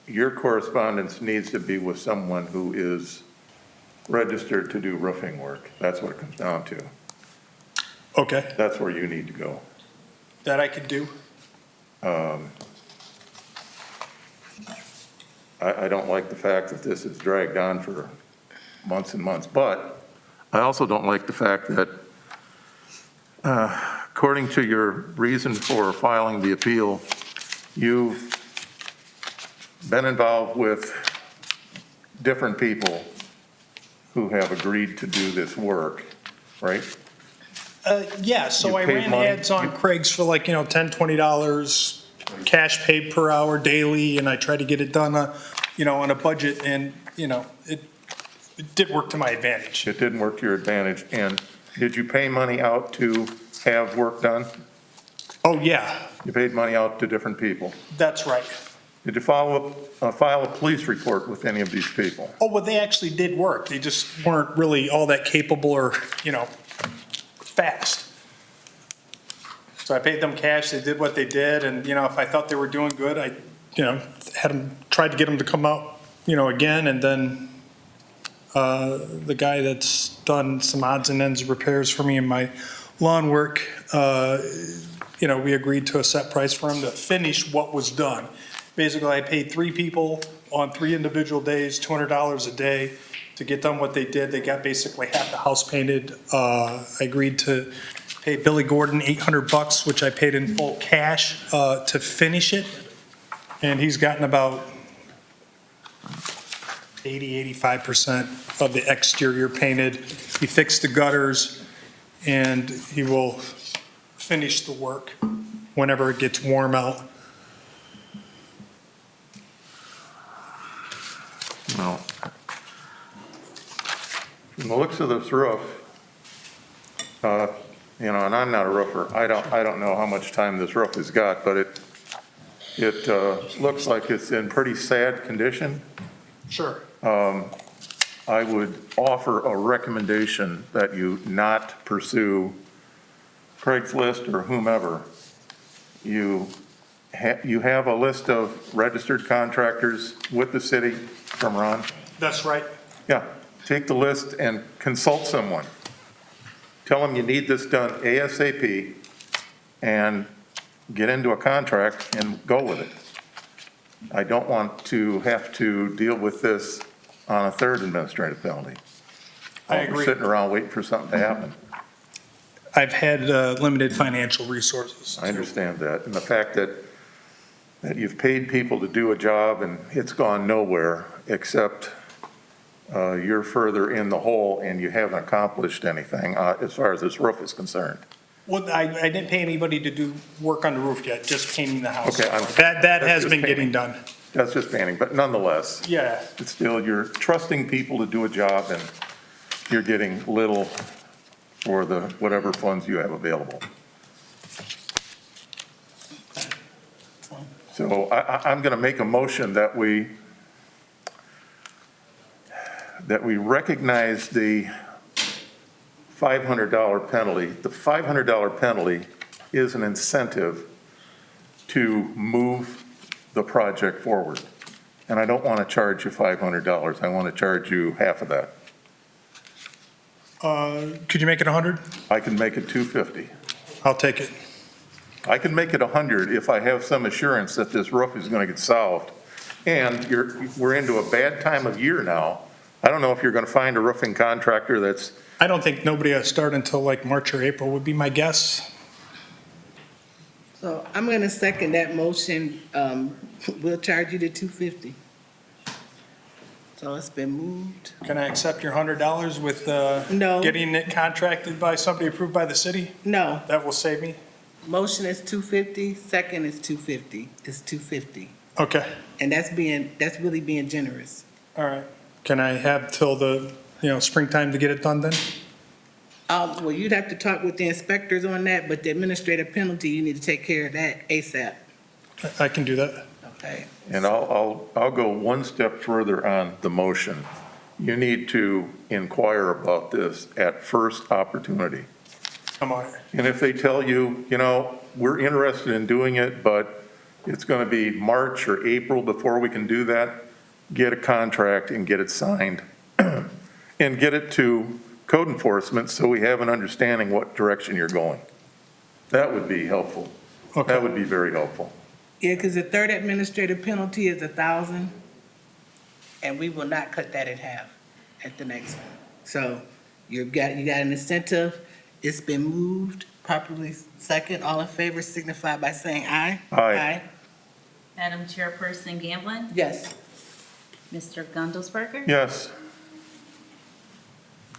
[SPEAKER 7] your correspondence needs to be with someone who is registered to do roofing work. That's what it comes down to.
[SPEAKER 11] Okay,
[SPEAKER 7] That's where you need to go.
[SPEAKER 11] that I could do.
[SPEAKER 7] I don't like the fact that this has dragged on for months and months, but I also don't like the fact that, according to your reason for filing the appeal, you've been involved with different people who have agreed to do this work, right?
[SPEAKER 11] Yeah, so
[SPEAKER 7] You
[SPEAKER 11] I
[SPEAKER 7] paid
[SPEAKER 11] ran
[SPEAKER 7] money?
[SPEAKER 11] ads on Craig's for $10, $20, cash paid per hour daily, and I tried to get it done, on a budget, and, it did work to my advantage.
[SPEAKER 7] It didn't work to your advantage, and did you pay money out to have work done?
[SPEAKER 11] Oh, yeah,
[SPEAKER 7] You paid money out to different people.
[SPEAKER 11] that's right.
[SPEAKER 7] Did you file a police report with any of these people?
[SPEAKER 11] Oh, well, they actually did work. They just weren't really all that capable or, fast. So I paid them cash, they did what they did, and, if I thought they were doing good, I, had them, tried to get them to come out, again, and then the guy that's done some odds and ends repairs for me in my lawn work, we agreed to a set price for him to finish what was done. Basically, I paid 3 people on 3 individual days, $200 a day to get done what they did. They got basically half the house painted. I agreed to pay Billy Gordon $800, which I paid in full cash to finish it. And he's gotten about 80-85% of the exterior painted. He fixed the gutters, and he will finish the work whenever it gets warm out.
[SPEAKER 7] No. From the looks of this roof, and I'm not a roofer, I don't know how much time this roof has got, but it looks like it's in pretty sad condition.
[SPEAKER 11] Sure.
[SPEAKER 7] I would offer a recommendation that you not pursue Craigslist or whomever. You have a list of registered contractors with the city from Ron?
[SPEAKER 11] That's right.
[SPEAKER 7] Yeah, take the list and consult someone. Tell them you need this done ASAP and get into a contract and go with it. I don't want to have to deal with this on a third administrative penalty.
[SPEAKER 11] I
[SPEAKER 7] We're
[SPEAKER 11] agree.
[SPEAKER 7] sitting around waiting for something to happen.
[SPEAKER 11] I've had limited financial resources.
[SPEAKER 7] I understand that. And the fact that you've paid people to do a job and it's gone nowhere except you're further in the hole and you haven't accomplished anything as far as this roof is concerned.
[SPEAKER 11] Well, I didn't pay anybody to do work on the roof yet, just painting the house.
[SPEAKER 7] Okay,
[SPEAKER 11] That
[SPEAKER 7] that's
[SPEAKER 11] has
[SPEAKER 7] just
[SPEAKER 11] been getting
[SPEAKER 7] painting.
[SPEAKER 11] done.
[SPEAKER 7] That's just painting, but nonetheless,
[SPEAKER 11] Yeah,
[SPEAKER 7] it's still, you're trusting people to do a job and you're getting little for the, whatever funds you have available. So I'm going to make a motion that we recognize the $500 penalty. The $500 penalty is an incentive to move the project forward. And I don't want to charge you $500. I want to charge you half of that.
[SPEAKER 11] could you make it 100?
[SPEAKER 7] I can make it $250.
[SPEAKER 11] I'll take it.
[SPEAKER 7] I can make it $100 if I have some assurance that this roof is going to get solved. And we're into a bad time of year now. I don't know if you're going to find a roofing contractor that's,
[SPEAKER 11] I don't think nobody will start until like March or April would be my guess.
[SPEAKER 2] So I'm gonna second that motion. We'll charge you the $250. So it's been moved.
[SPEAKER 11] Can I accept your $100 with
[SPEAKER 2] No.
[SPEAKER 11] getting it contracted by somebody approved by the city?
[SPEAKER 2] No,
[SPEAKER 11] That will save me?
[SPEAKER 2] motion is $250, second is $250. It's $250.
[SPEAKER 11] Okay,
[SPEAKER 2] And that's really being generous.
[SPEAKER 11] all right. Can I have till the, springtime to get it done then?
[SPEAKER 2] Well, you'd have to talk with the inspectors on that, but the administrative penalty, you need to take care of that ASAP,
[SPEAKER 11] I can do that.
[SPEAKER 2] okay?
[SPEAKER 7] and I'll go one step further on the motion. You need to inquire about this at first opportunity.
[SPEAKER 11] I'm on it.
[SPEAKER 7] And if they tell you, we're interested in doing it, but it's going to be March or April before we can do that, get a contract and get it signed. And get it to code enforcement so we have an understanding what direction you're going. That would be helpful.
[SPEAKER 11] Okay.
[SPEAKER 7] That would be very helpful.
[SPEAKER 2] Yeah, because the third administrative penalty is $1,000, and we will not cut that in half at the next one. So you got an incentive, it's been moved, properly second, all in favor signify by saying aye.
[SPEAKER 7] Aye.
[SPEAKER 3] Madam Chairperson Gamblin,
[SPEAKER 2] Yes,
[SPEAKER 3] Mr. Gundelsberger.
[SPEAKER 7] Yes,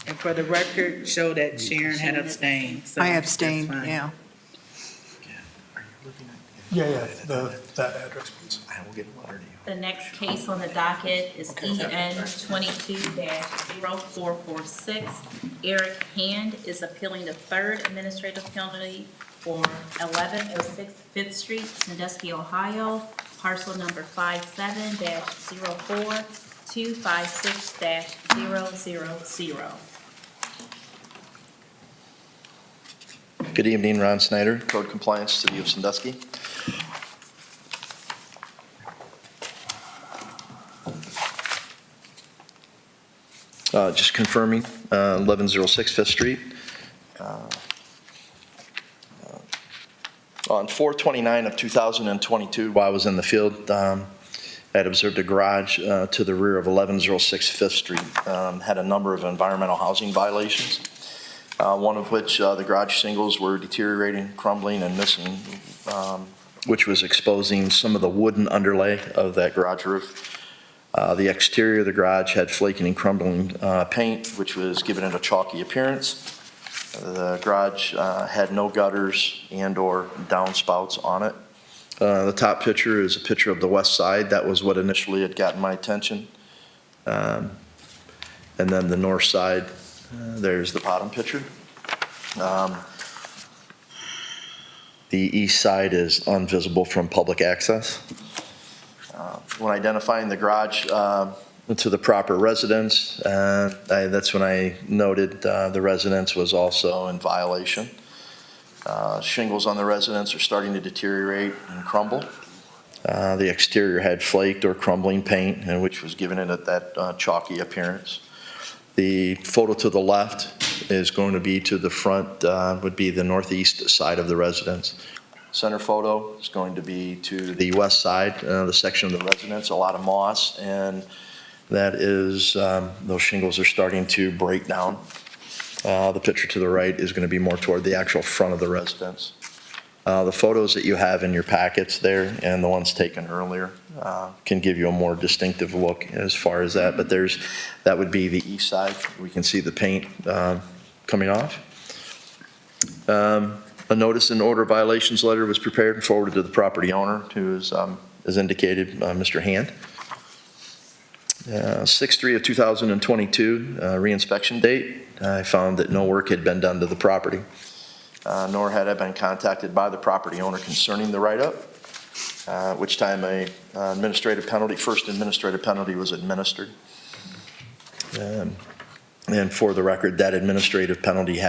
[SPEAKER 2] and for the record, show that Sharon had abstained. So
[SPEAKER 4] I
[SPEAKER 2] that's
[SPEAKER 4] abstain,
[SPEAKER 2] fine.
[SPEAKER 4] yeah.
[SPEAKER 1] Are you looking at?
[SPEAKER 11] Yeah, that address, please.
[SPEAKER 1] I will get a letter to you.
[SPEAKER 3] The next case on the docket is EN 22-0446. Eric Hand is appealing the third administrative penalty for 1106 Fifth Street, Sandusky, Ohio, parcel number 57-04-256-000.
[SPEAKER 8] Good evening, Ron Snyder, Code Compliance, City of Sandusky. Just confirming, 1106 Fifth Street. On 4/29 of 2022, while I was in the field, I had observed a garage to the rear of 1106 Fifth Street, had a number of environmental housing violations, one of which the garage shingles were deteriorating, crumbling, and missing, which was exposing some of the wooden underlay of that garage roof. The exterior of the garage had flaking and crumbling paint, which was giving it a chalky appearance. The garage had no gutters and/or downspouts on it. The top picture is a picture of the west side. That was what initially had gotten my attention. And then the north side, there's the bottom picture. The east side is invisible from public access. When identifying the garage to the proper residence, that's when I noted the residence was also in violation. Shingles on the residence are starting to deteriorate and crumble. The exterior had flaked or crumbling paint, which was giving it that chalky appearance. The photo to the left is going to be to the front, would be the northeast side of the residence. Center photo is going to be to the west side, the section of the residence, a lot of moss, and that is, those shingles are starting to break down. The picture to the right is going to be more toward the actual front of the residence. The photos that you have in your packets there and the ones taken earlier can give you a more distinctive look as far as that, but that would be the east side. We can see the paint coming off. A notice and order violations letter was prepared and forwarded to the property owner, who is, as indicated, Mr. Hand. 6/3 of 2022, reinspection date, I found that no work had been done to the property, nor had I been contacted by the property owner concerning the write-up, at which time a first administrative penalty was administered. And for the record, that administrative penalty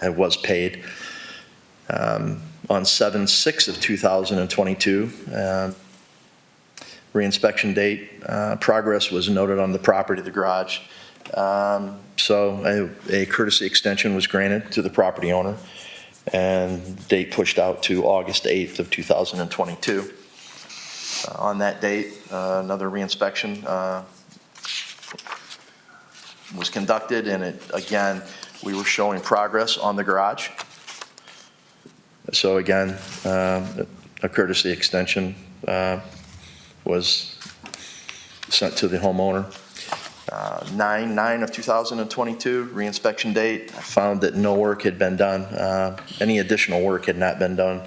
[SPEAKER 8] was paid. On 7/6 of 2022, reinspection date, progress was noted on the property of the garage. So a courtesy extension was granted to the property owner, and date pushed out to August 8th of 2022. On that date, another reinspection was conducted, and again, we were showing progress on the garage. So again, a courtesy extension was sent to the homeowner. 9/9 of 2022, reinspection date, I found that no work had been done. Any additional work had not been done.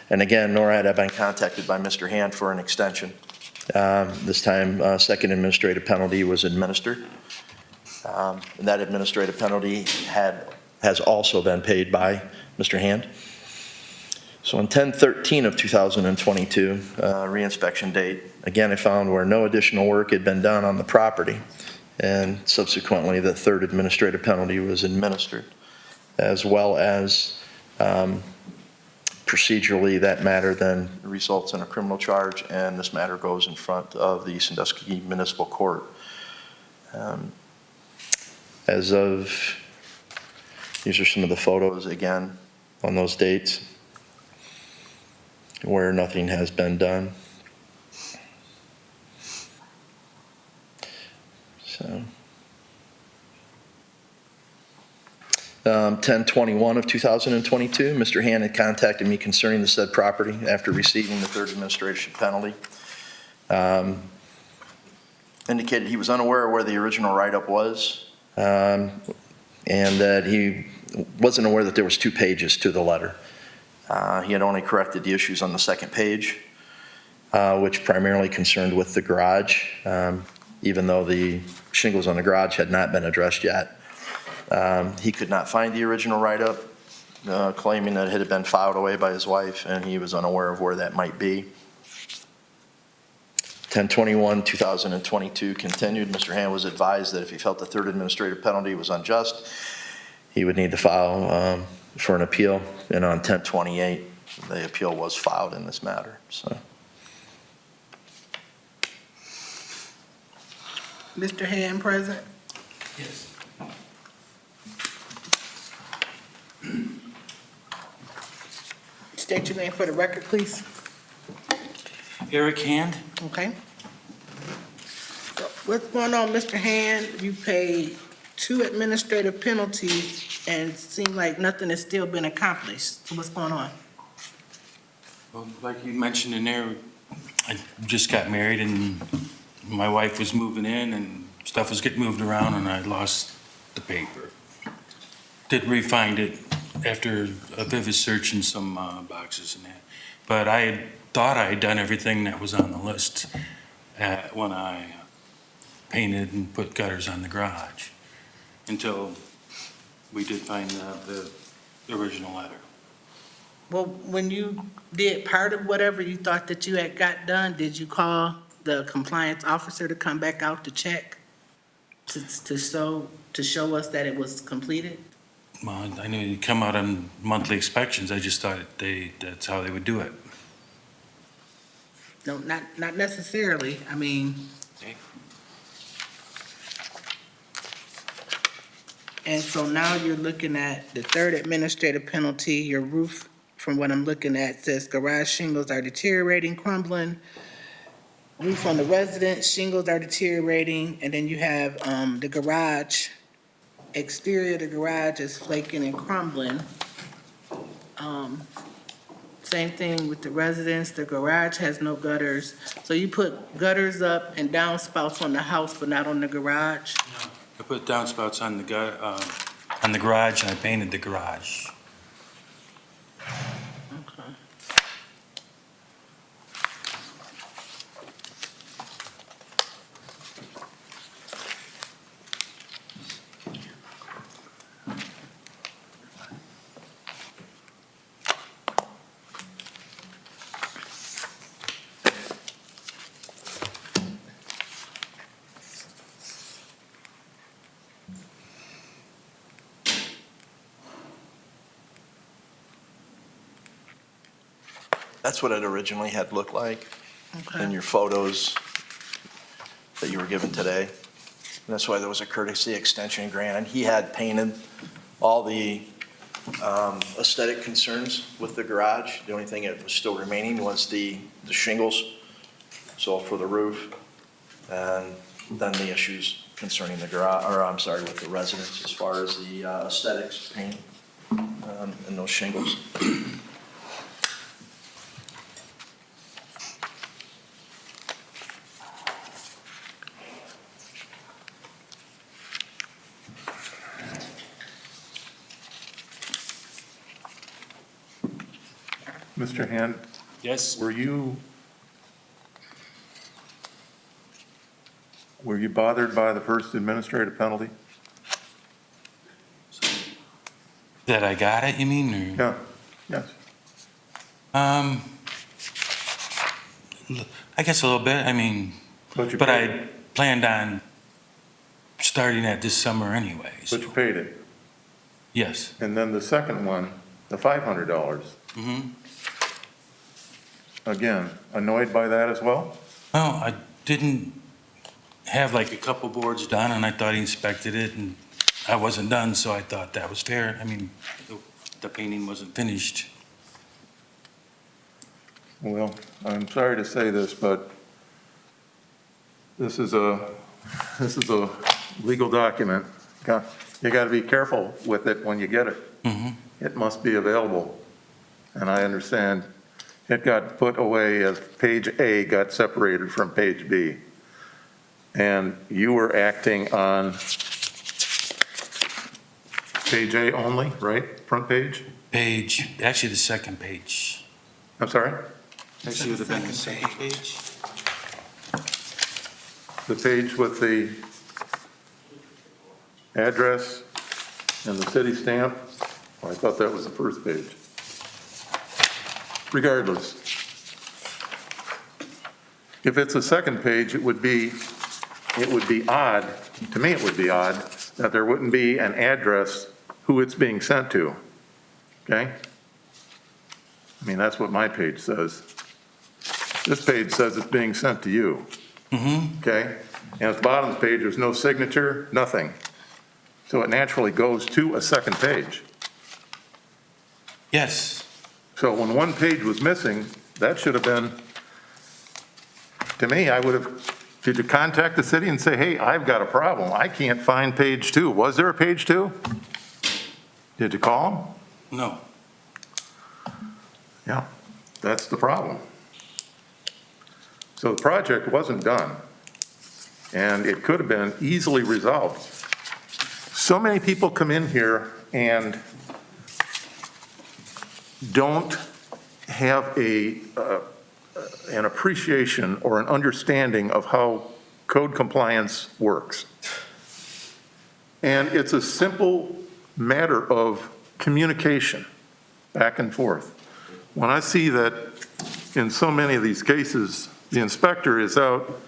[SPEAKER 8] And again, nor had I been contacted by Mr. Hand for an extension. This time, second administrative penalty was administered. And that administrative penalty has also been paid by Mr. Hand. So on 10/13 of 2022, reinspection date, again, I found where no additional work had been done on the property, and subsequently the third administrative penalty was administered, as well as procedurally that matter then results in a criminal charge, and this matter goes in front of the Sandusky Municipal Court. As of, these are some of the photos again on those dates where nothing has been done. So 10/21 of 2022, Mr. Hand had contacted me concerning the said property after receiving the third administration penalty. Indicated he was unaware of where the original write-up was, and that he wasn't aware that there was 2 pages to the letter. He had only corrected the issues on the second page, which primarily concerned with the garage, even though the shingles on the garage had not been addressed yet. He could not find the original write-up, claiming that it had been filed away by his wife, and he was unaware of where that might be. 10/21/2022 continued. Mr. Hand was advised that if he felt the third administrative penalty was unjust, he would need to file for an appeal, and on 10/28, the appeal was filed in this matter. So,
[SPEAKER 2] Mr. Hand present?
[SPEAKER 1] Yes.
[SPEAKER 2] State your name for the record, please.
[SPEAKER 1] Eric Hand?
[SPEAKER 2] Okay. So what's going on, Mr. Hand? You paid 2 administrative penalties, and it seems like nothing has still been accomplished. So what's going on?
[SPEAKER 1] Well, like you mentioned in there, I just got married and my wife was moving in and stuff was getting moved around and I lost the paper. Didn't re-find it after a vivid search in some boxes and that. But I had thought I had done everything that was on the list when I painted and put gutters on the garage, until we did find the original letter.
[SPEAKER 2] Well, when you did part of whatever you thought that you had got done, did you call the compliance officer to come back out to check? To show us that it was completed?
[SPEAKER 1] Well, I knew you'd come out on monthly inspections. I just thought that's how they would do it.
[SPEAKER 2] No, not necessarily. I mean. And so now you're looking at the third administrative penalty, your roof, from what I'm looking at, says garage shingles are deteriorating, crumbling. Roof on the residence, shingles are deteriorating, and then you have the garage, exterior of the garage is flaking and crumbling. Same thing with the residence, the garage has no gutters. So you put gutters up and downspouts on the house, but not on the garage?
[SPEAKER 1] I put downspouts on the garage and I painted the garage.
[SPEAKER 8] That's what it originally had looked like in
[SPEAKER 2] Okay.
[SPEAKER 8] your photos that you were given today. And that's why there was a courtesy extension grant. And he had painted all the aesthetic concerns with the garage. The only thing that was still remaining was the shingles, so for the roof, and then the issues concerning the garage, or I'm sorry, with the residents as far as the aesthetics, paint, and those shingles.
[SPEAKER 7] Mr. Hand,
[SPEAKER 1] Yes,
[SPEAKER 7] were you bothered by the first administrative penalty?
[SPEAKER 1] that I got it, you mean, or?
[SPEAKER 7] Yeah, yes.
[SPEAKER 1] I guess a little bit, I mean,
[SPEAKER 7] But you
[SPEAKER 1] but
[SPEAKER 7] paid it.
[SPEAKER 1] I planned on starting that this summer anyway, so,
[SPEAKER 7] But you paid it.
[SPEAKER 1] yes.
[SPEAKER 7] And then the second one, the $500.
[SPEAKER 1] Mm-hmm.
[SPEAKER 7] Again, annoyed by that as well?
[SPEAKER 1] Well, I didn't have like a couple boards done, and I thought he inspected it, and I wasn't done, so I thought that was fair. I mean, the painting wasn't finished.
[SPEAKER 7] Well, I'm sorry to say this, but this is a legal document. You got to be careful with it when you get it.
[SPEAKER 1] Mm-hmm.
[SPEAKER 7] It must be available. And I understand it got put away as page A got separated from page B. And you were acting on page A only, right? Front page?
[SPEAKER 1] Page, actually the second page.
[SPEAKER 7] I'm sorry?
[SPEAKER 1] Actually, it would have been the second page.
[SPEAKER 7] The page with the address and the city stamp? Oh, I thought that was the first page. Regardless, if it's a second page, it would be odd, to me it would be odd, that there wouldn't be an address who it's being sent to, okay? I mean, that's what my page says. This page says it's being sent to you,
[SPEAKER 1] Mm-hmm.
[SPEAKER 7] okay? And at the bottom of the page, there's no signature, nothing. So it naturally goes to a second page.
[SPEAKER 1] Yes,
[SPEAKER 7] So when one page was missing, that should have been, to me, I would have, did you contact the city and say, hey, I've got a problem, I can't find page 2? Was there a page 2? Did you call them?
[SPEAKER 1] no.
[SPEAKER 7] Yeah, that's the problem. So the project wasn't done, and it could have been easily resolved. So many people come in here and don't have an appreciation or an understanding of how code compliance works. And it's a simple matter of communication back and forth. When I see that in so many of these cases, the inspector is out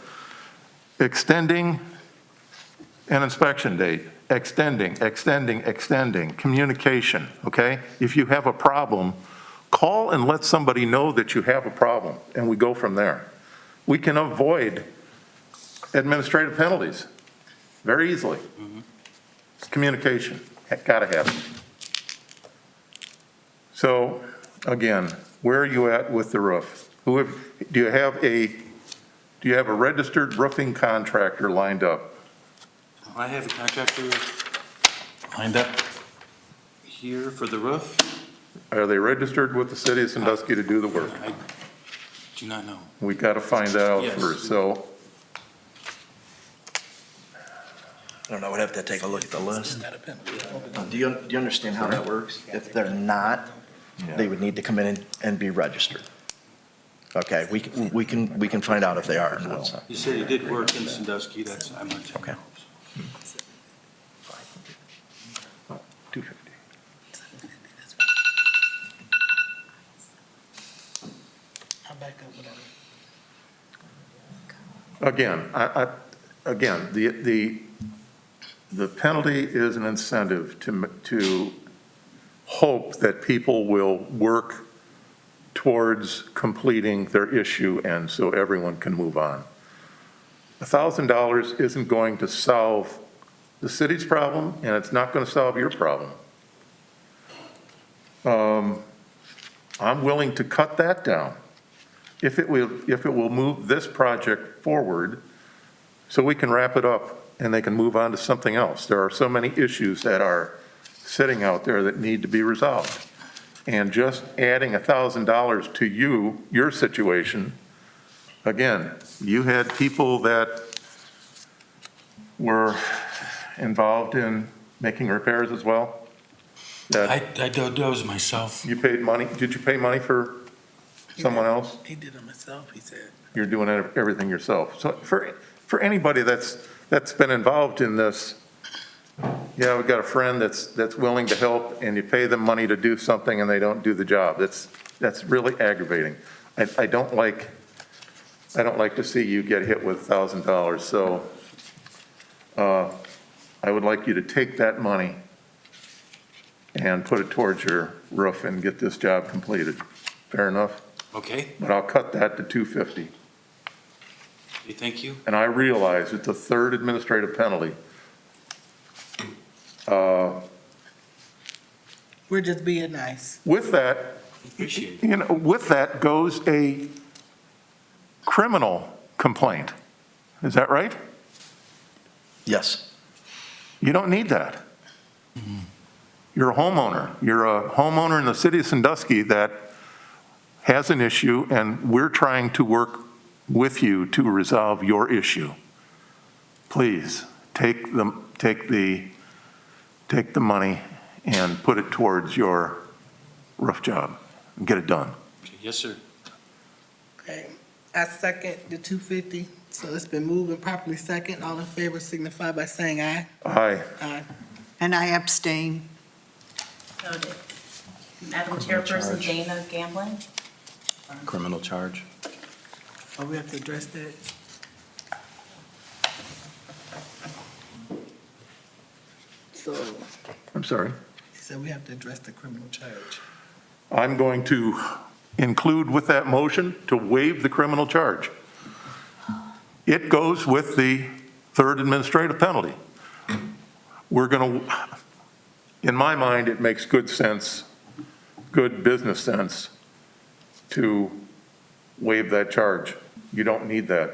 [SPEAKER 7] extending an inspection date, extending, communication, okay? If you have a problem, call and let somebody know that you have a problem, and we go from there. We can avoid administrative penalties very easily. It's communication, gotta have it. So, again, where are you at with the roof? Do you have a registered roofing contractor lined up?
[SPEAKER 1] I have a contractor lined up here for the roof.
[SPEAKER 7] Are they registered with the city of Sandusky to do the work?
[SPEAKER 1] I do not know.
[SPEAKER 7] We got to find that out
[SPEAKER 1] Yes.
[SPEAKER 7] first, so,
[SPEAKER 8] I don't know, we'd have to take a look at the list. Do you understand how that works? If they're not, they would need to come in and be registered. Okay, we can find out if they are or not.
[SPEAKER 1] You said he did work in Sandusky, that's, I'm not.
[SPEAKER 8] Okay.
[SPEAKER 7] 250.
[SPEAKER 2] I'll back up whatever.
[SPEAKER 7] Again, the penalty is an incentive to hope that people will work towards completing their issue and so everyone can move on. $1,000 isn't going to solve the city's problem, and it's not going to solve your problem. I'm willing to cut that down if it will move this project forward so we can wrap it up and they can move on to something else. There are so many issues that are sitting out there that need to be resolved. And just adding $1,000 to your situation, again, you had people that were involved in making repairs as well? That
[SPEAKER 1] I dozed myself.
[SPEAKER 7] you paid money, did you pay money for someone else?
[SPEAKER 2] He did it himself, he said.
[SPEAKER 7] You're doing everything yourself. So for anybody that's been involved in this, yeah, we've got a friend that's willing to help, and you pay them money to do something and they don't do the job. That's really aggravating. I don't like to see you get hit with $1,000. So I would like you to take that money and put it towards your roof and get this job completed. Fair enough?
[SPEAKER 1] Okay,
[SPEAKER 7] But I'll cut that to $250.
[SPEAKER 1] okay, thank you.
[SPEAKER 7] And I realize it's a third administrative penalty.
[SPEAKER 2] We're just being nice.
[SPEAKER 7] With that,
[SPEAKER 1] Appreciate it.
[SPEAKER 7] you know, with that goes a criminal complaint. Is that right?
[SPEAKER 8] Yes.
[SPEAKER 7] You don't need that. You're a homeowner. You're a homeowner in the city of Sandusky that has an issue, and we're trying to work with you to resolve your issue. Please, take the money and put it towards your roof job and get it done.
[SPEAKER 1] Okay, yes, sir.
[SPEAKER 2] Okay, I second the 250, so it's been moved and properly second. All in favor signify by saying aye.
[SPEAKER 7] Aye.
[SPEAKER 2] Aye.
[SPEAKER 4] And I abstain.
[SPEAKER 3] Noted. Madam Chairperson Dana Gamblin?
[SPEAKER 12] Criminal charge.
[SPEAKER 2] Oh, we have to address that. So,
[SPEAKER 7] I'm sorry.
[SPEAKER 2] he said we have to address the criminal charge.
[SPEAKER 7] I'm going to include with that motion to waive the criminal charge. It goes with the third administrative penalty. We're going to, in my mind, it makes good sense, good business sense to waive that charge. You don't need that.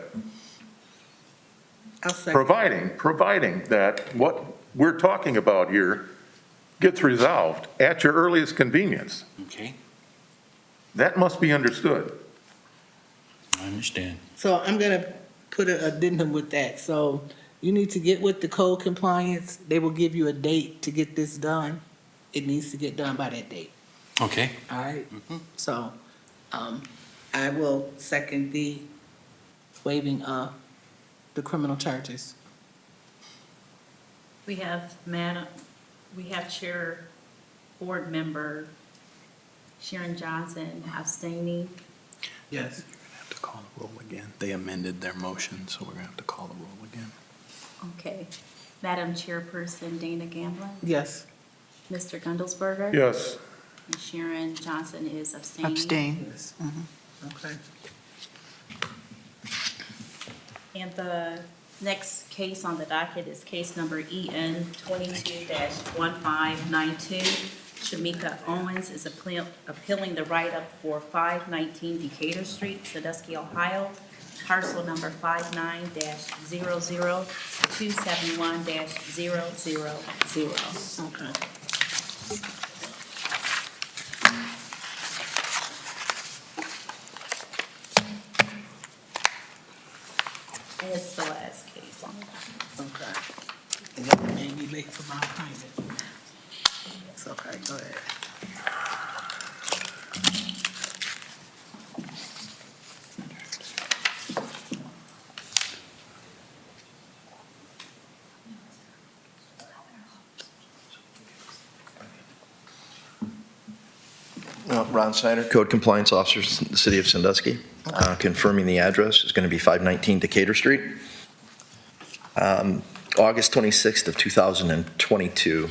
[SPEAKER 2] I'll second.
[SPEAKER 7] Providing that what we're talking about here gets resolved at your earliest convenience.
[SPEAKER 1] Okay,
[SPEAKER 7] That must be understood.
[SPEAKER 1] I understand.
[SPEAKER 2] So I'm gonna put an addendum with that. So you need to get with the code compliance. They will give you a date to get this done. It needs to get done by that date,
[SPEAKER 1] Okay,
[SPEAKER 2] all right? So, I will second the waiving of the criminal charges.
[SPEAKER 3] We have Chair Board Member Sharon Johnson abstaining.
[SPEAKER 2] Yes.
[SPEAKER 12] Have to call the roll again. They amended their motion, so we're gonna have to call the roll again.
[SPEAKER 3] Okay. Madam Chairperson Dana Gamblin?
[SPEAKER 2] Yes.
[SPEAKER 3] Mr. Gundelsberger?
[SPEAKER 7] Yes.
[SPEAKER 3] And Sharon Johnson is abstaining.
[SPEAKER 4] Abstain.
[SPEAKER 2] Yes. Okay.
[SPEAKER 3] And the next case on the docket is case number EN 22-1592. Shamika Owens is appealing the write-up for 519 Decatur Street, Sandusky, Ohio, parcel number 59-00271-000.
[SPEAKER 2] Okay.
[SPEAKER 3] And it's the last case on the docket.
[SPEAKER 2] Okay. And that made me late for my appointment. It's okay, go ahead.
[SPEAKER 8] Ron Snyder, Code Compliance Officer, the City of Sandusky. Confirming the address is going to be 519 Decatur Street. August 26th of 2022,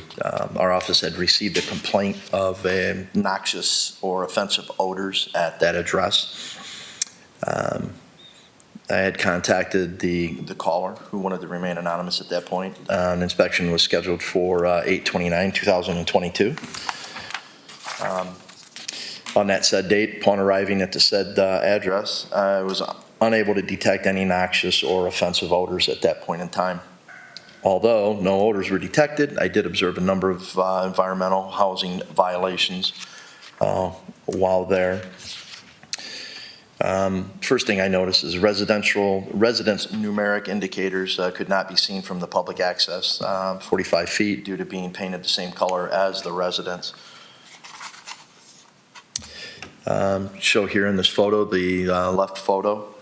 [SPEAKER 8] our office had received a complaint of noxious or offensive odors at that address. I had contacted the caller, who wanted to remain anonymous at that point. An inspection was scheduled for 8/29/2022. On that said date, upon arriving at the said address, I was unable to detect any noxious or offensive odors at that point in time. Although no odors were detected, I did observe a number of environmental housing violations while there. First thing I noticed is residents' numeric indicators could not be seen from the public access 45 feet due to being painted the same color as the residents. Show here in this photo, the left photo,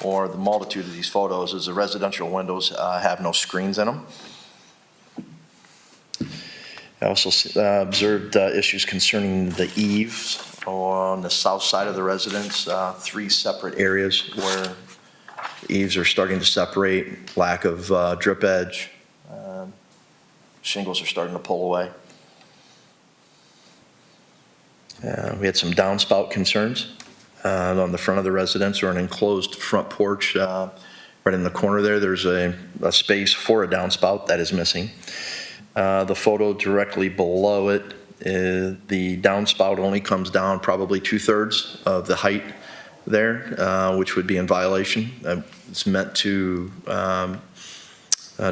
[SPEAKER 8] or the multitude of these photos, is the residential windows have no screens in them. I also observed issues concerning the eaves on the south side of the residence, 3 separate areas where eaves are starting to separate, lack of drip edge, shingles are starting to pull away. We had some downspout concerns on the front of the residence, or an enclosed front porch. Right in the corner there, there's a space for a downspout that is missing. The photo directly below it, the downspout only comes down probably 2/3 of the height there, which would be in violation. It's meant to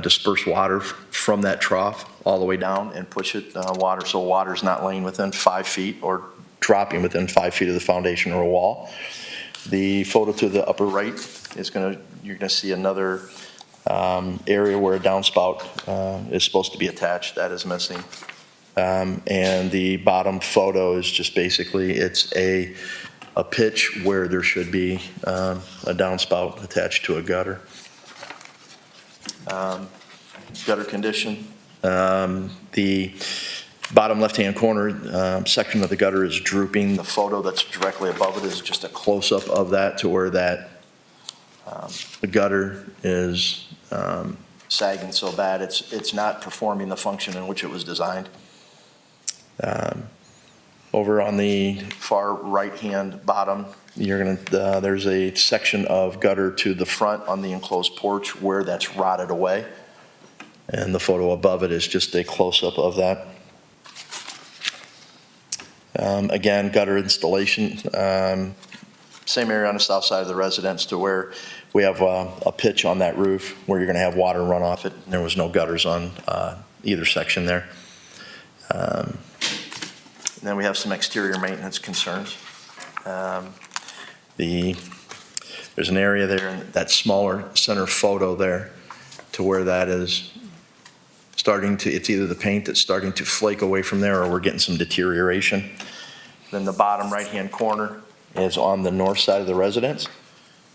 [SPEAKER 8] disperse water from that trough all the way down and push it water, so water's not laying within 5 feet or dropping within 5 feet of the foundation or a wall. The photo to the upper right is you're gonna see another area where a downspout is supposed to be attached. That is missing. And the bottom photo is just basically, it's a pitch where there should be a downspout attached to a gutter. Gutter condition. The bottom left-hand corner section of the gutter is drooping. The photo that's directly above it is just a close-up of that, to where that the gutter is sagging so bad it's not performing the function in which it was designed. Over on the far right-hand bottom, there's a section of gutter to the front on the enclosed porch where that's rotted away, and the photo above it is just a close-up of that. Again, gutter installation, same area on the south side of the residence, to where we have a pitch on that roof where you're going to have water run off it. There was no gutters on either section there. And then we have some exterior maintenance concerns. There's an area there in that smaller center photo there, to where that is starting to, it's either the paint that's starting to flake away from there, or we're getting some deterioration. Then the bottom right-hand corner is on the north side of the residence.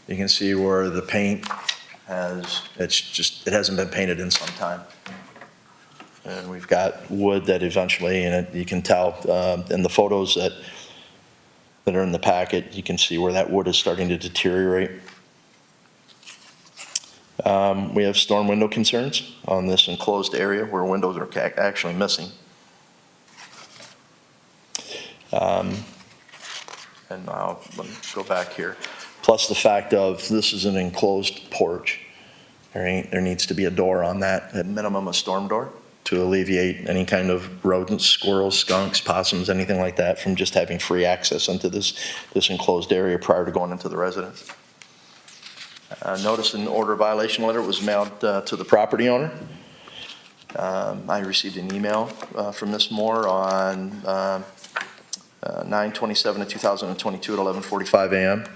[SPEAKER 8] You can see where the paint it hasn't been painted in some time. And we've got wood that eventually, and you can tell in the photos that are in the packet, you can see where that wood is starting to deteriorate. We have storm window concerns on this enclosed area where windows are actually missing. And now, let me go back here. Plus the fact of, this is an enclosed porch. There needs to be a door on that, at minimum a storm door, to alleviate any kind of rodents, squirrels, skunks, possums, anything like that, from just having free access into this enclosed area prior to going into the residence. Notice an order violation letter was mailed to the property owner. I received an email from Ms. Moore on 9/27/2022 at 11:45 a.m.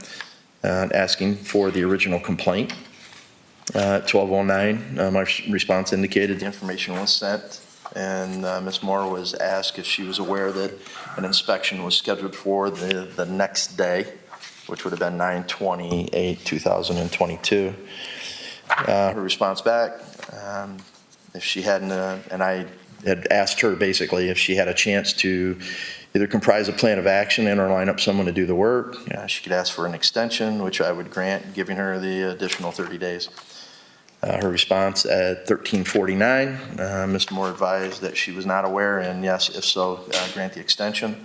[SPEAKER 8] Asking for the original complaint. At 12:09, my response indicated the information was sent, and Ms. Moore was asked if she was aware that an inspection was scheduled for the next day, which would have been 9/28/2022. Her response back, if she hadn't, and I had asked her basically if she had a chance to either comprise a plan of action and or line up someone to do the work. She could ask for an extension, which I would grant, giving her the additional 30 days. Her response at 13:49, Ms. Moore advised that she was not aware, and yes, if so, grant the extension.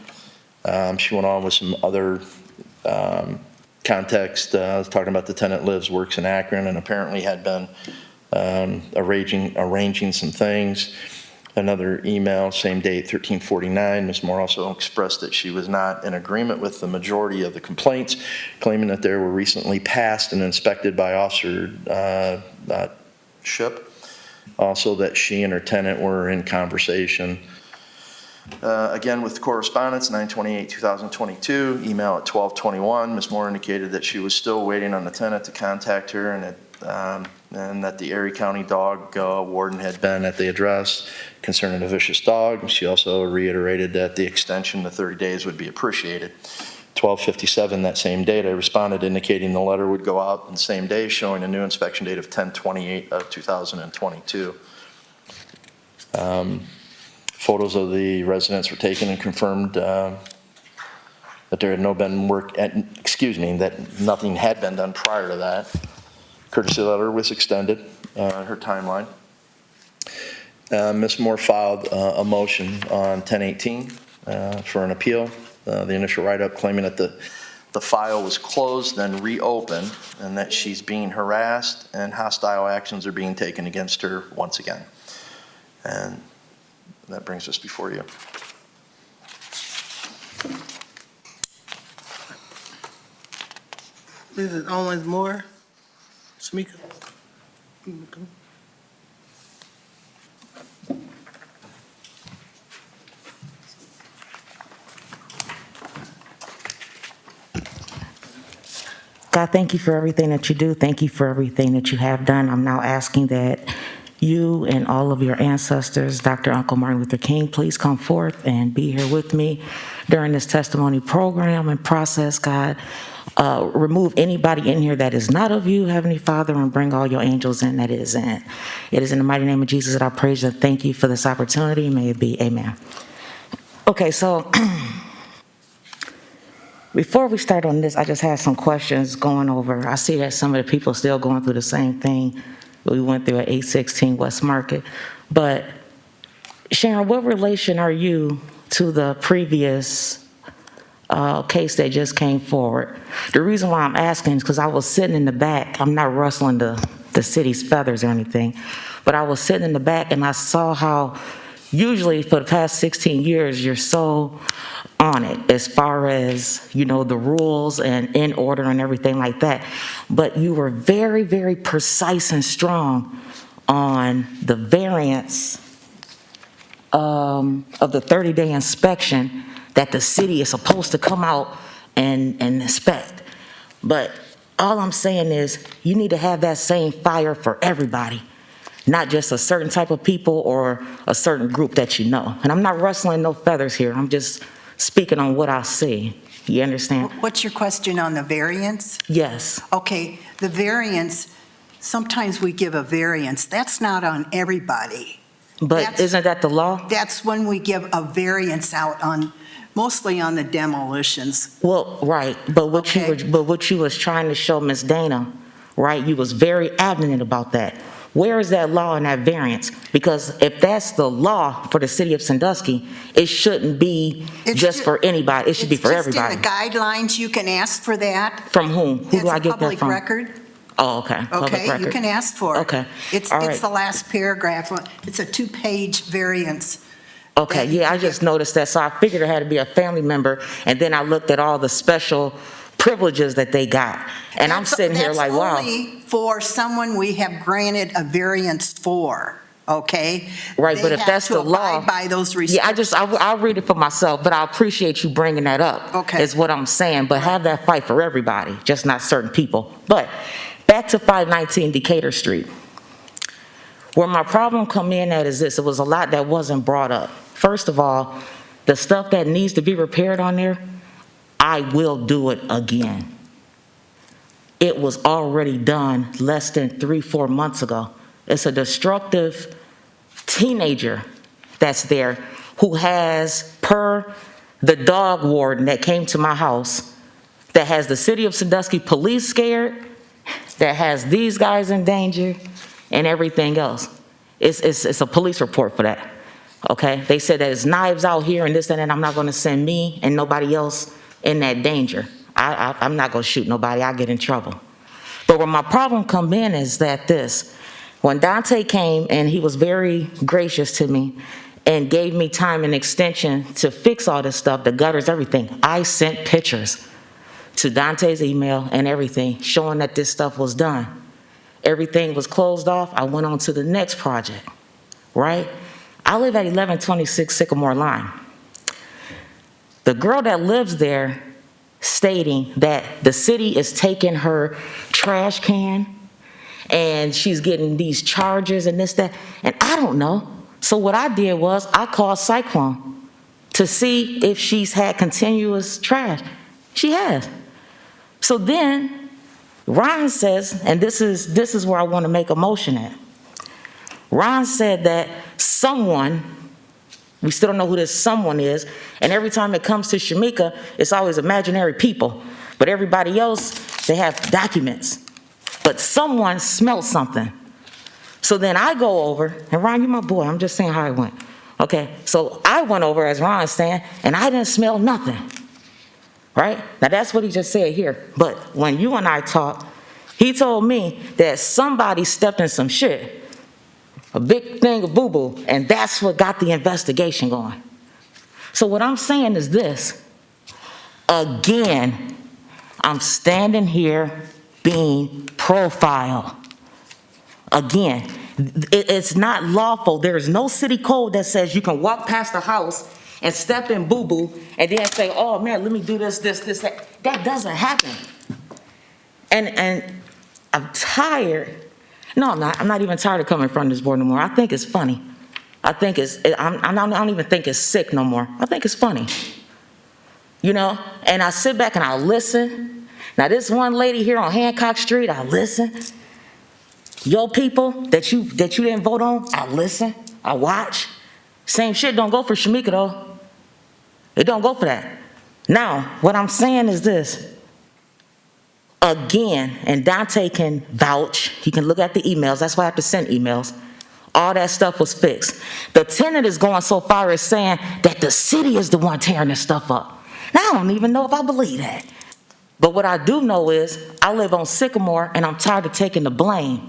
[SPEAKER 8] She went on with some other context, talking about the tenant lives, works in Akron, and apparently had been arranging some things. Another email, same date, 13:49, Ms. Moore also expressed that she was not in agreement with the majority of the complaints, claiming that they were recently passed and inspected by Officer Ship. Also that she and her tenant were in conversation. Again, with correspondence, 9/28/2022, email at 12:21, Ms. Moore indicated that she was still waiting on the tenant to contact her, and that the Erie County dog warden had been at the address concerning a vicious dog. She also reiterated that the extension to 30 days would be appreciated. 12:57 that same date, I responded indicating the letter would go out on the same day, showing a new inspection date of 10/28/2022. Photos of the residents were taken and confirmed that there had that nothing had been done prior to that. Courtesy letter was extended, her timeline. Ms. Moore filed a motion on 10/18 for an appeal. The initial write-up claiming that the file was closed, then reopened, and that she's being harassed and hostile actions are being taken against her once again. And that brings us before you.
[SPEAKER 2] Mrs. Owens Moore? Shamika?
[SPEAKER 13] God, thank you for everything that you do. Thank you for everything that you have done. I'm now asking that you and all of your ancestors, Dr. Uncle Martin Luther King, please come forth and be here with me during this testimony program and process, God. Remove anybody in here that is not of you, Heavenly Father, and bring all your angels in that is in. It is in the mighty name of Jesus that I praise you and thank you for this opportunity. May it be, amen. Okay, so before we start on this, I just had some questions going over. I see that some of the people are still going through the same thing we went through at 816 West Market. But Sharon, what relation are you to the previous case that just came forward? The reason why I'm asking is because I was sitting in the back. I'm not rustling the city's feathers or anything, but I was sitting in the back and I saw how usually for the past 16 years, you're so on it as far as, you know, the rules and in order and everything like that. But you were very, very precise and strong on the variance of the 30-day inspection that the city is supposed to come out and inspect. But all I'm saying is you need to have that same fire for everybody, not just a certain type of people or a certain group that you know. And I'm not rustling no feathers here. I'm just speaking on what I see. You understand?
[SPEAKER 4] What's your question on the variance?
[SPEAKER 13] Yes.
[SPEAKER 4] Okay, the variance, sometimes we give a variance. That's not on everybody.
[SPEAKER 13] But isn't that the law?
[SPEAKER 4] That's when we give a variance out on, mostly on the demolitions.
[SPEAKER 13] Well, right. But what
[SPEAKER 4] Okay.
[SPEAKER 13] what you was trying to show Ms. Dana, right? You was very adamant about that. Where is that law and that variance? Because if that's the law for the city of Sandusky, it shouldn't be just for anybody. It should be for everybody.
[SPEAKER 4] It's just in the guidelines, you can ask for that.
[SPEAKER 13] From whom? Who do I get that
[SPEAKER 4] It's a
[SPEAKER 13] from?
[SPEAKER 4] public record.
[SPEAKER 13] Oh, okay. Public
[SPEAKER 4] Okay, you
[SPEAKER 13] record.
[SPEAKER 4] can ask for it.
[SPEAKER 13] Okay.
[SPEAKER 4] It's
[SPEAKER 13] All right.
[SPEAKER 4] the last paragraph. It's a 2-page variance.
[SPEAKER 13] Okay, yeah, I just noticed that, so I figured it had to be a family member, and then I looked at all the special privileges that they got, and I'm sitting here like, wow.
[SPEAKER 4] That's only for someone we have granted a variance for, okay?
[SPEAKER 13] Right, but if that's the law.
[SPEAKER 4] They have to abide by those
[SPEAKER 13] Yeah,
[SPEAKER 4] restrictions.
[SPEAKER 13] I'll read it for myself, but I appreciate you bringing that up.
[SPEAKER 4] Okay.
[SPEAKER 13] Is what I'm saying, but have that fight for everybody, just not certain people. But back to 519 Decatur Street. Where my problem come in at is this: it was a lot that wasn't brought up. First of all, the stuff that needs to be repaired on there, I will do it again. It was already done less than 3-4 months ago. It's a destructive teenager that's there who has, per the dog warden that came to my house, that has the city of Sandusky police scared, that has these guys in danger, and everything else. It's a police report for that, okay? They said that there's knives out here and this and that, I'm not gonna send me and nobody else in that danger. I'm not gonna shoot nobody, I'll get in trouble. But where my problem come in is that when Dante came and he was very gracious to me and gave me time and extension to fix all this stuff, the gutters, everything, I sent pictures to Dante's email and everything, showing that this stuff was done. Everything was closed off, I went on to the next project, right? I live at 1126 Sycamore Line. The girl that lives there stating that the city is taking her trash can and she's getting these charges and this, that, and I don't know. So what I did was I called Cyclone to see if she's had continuous trash. She has. So then Ron says, and this is where I want to make a motion at. Ron said that someone, we still don't know who this someone is, and every time it comes to Shamika, it's always imaginary people. But everybody else, they have documents. But someone smelled something. So then I go over, and Ron, you're my boy, I'm just saying how it went. Okay, so I went over, as Ron's saying, and I didn't smell nothing. Right? Now that's what he just said here. But when you and I talked, he told me that somebody stepped in some shit, a big thing of boo-boo, and that's what got the investigation going. So what I'm saying is this. Again, I'm standing here being profiled. Again, it's not lawful. There is no city code that says you can walk past the house and step in boo-boo and then say, oh man, let me do this, that. That doesn't happen. And I'm tired. No, I'm not. I'm not even tired of coming in front of this board no more. I think it's funny. I don't even think it's sick no more. I think it's funny. You know, and I sit back and I listen. Now this one lady here on Hancock Street, I listen. Your people that you didn't vote on, I listen, I watch. Same shit don't go for Shamika though. It don't go for that. Now, what I'm saying is this. Again, and Dante can vouch, he can look at the emails, that's why I have to send emails. All that stuff was fixed. The tenant is going so far as saying that the city is the one tearing this stuff up. Now, I don't even know if I believe that. But what I do know is I live on Sycamore and I'm tired of taking the blame.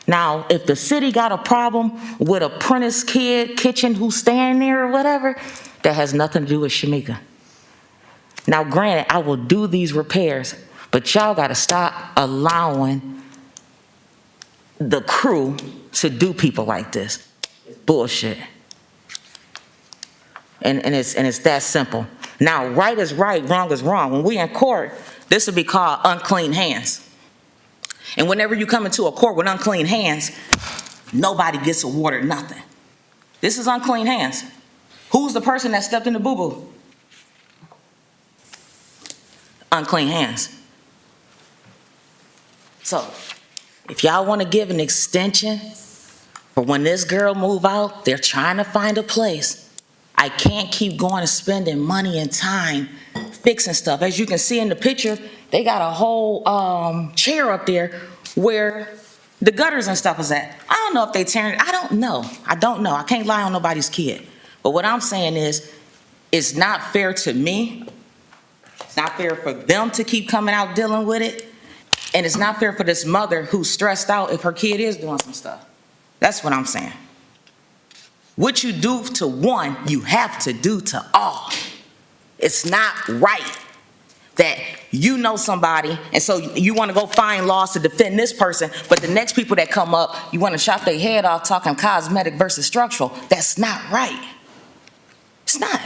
[SPEAKER 13] Now, if the city got a problem with a Prentice kid kitchen who's staying there or whatever, that has nothing to do with Shamika. Now, granted, I will do these repairs, but y'all got to stop allowing the crew to do people like this. It's bullshit. And it's that simple. Now, right is right, wrong is wrong. When we in court, this would be called unclean hands. And whenever you come into a court with unclean hands, nobody gets awarded nothing. This is unclean hands. Who's the person that stepped in the boo-boo? Unclean hands. So, if y'all want to give an extension for when this girl move out, they're trying to find a place. I can't keep going and spending money and time fixing stuff. As you can see in the picture, they got a whole chair up there where the gutters and stuff is at. I don't know if they tearing it. I don't know. I can't lie on nobody's kid. But what I'm saying is, it's not fair to me. It's not fair for them to keep coming out dealing with it. And it's not fair for this mother who's stressed out if her kid is doing some stuff. That's what I'm saying. What you do to one, you have to do to all. It's not right that you know somebody and so you want to go find laws to defend this person, but the next people that come up, you want to chop their head off talking cosmetic versus structural. That's not right. It's not.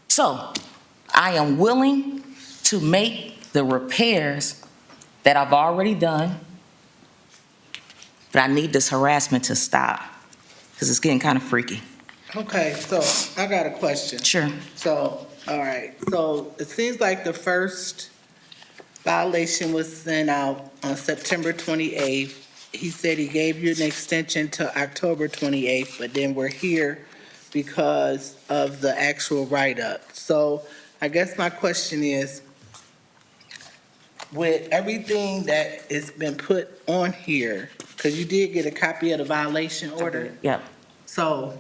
[SPEAKER 13] So, I am willing to make the repairs that I've already done, but I need this harassment to stop because it's getting kind of freaky.
[SPEAKER 2] Okay, so I got a question.
[SPEAKER 13] Sure.
[SPEAKER 2] So, all right, so it seems like the first violation was sent out on September 28th. He said he gave you an extension to October 28th, but then we're here because of the actual write-up. So I guess my question is, with everything that has been put on here, because you did get a copy of the violation order,
[SPEAKER 13] Yep.
[SPEAKER 2] so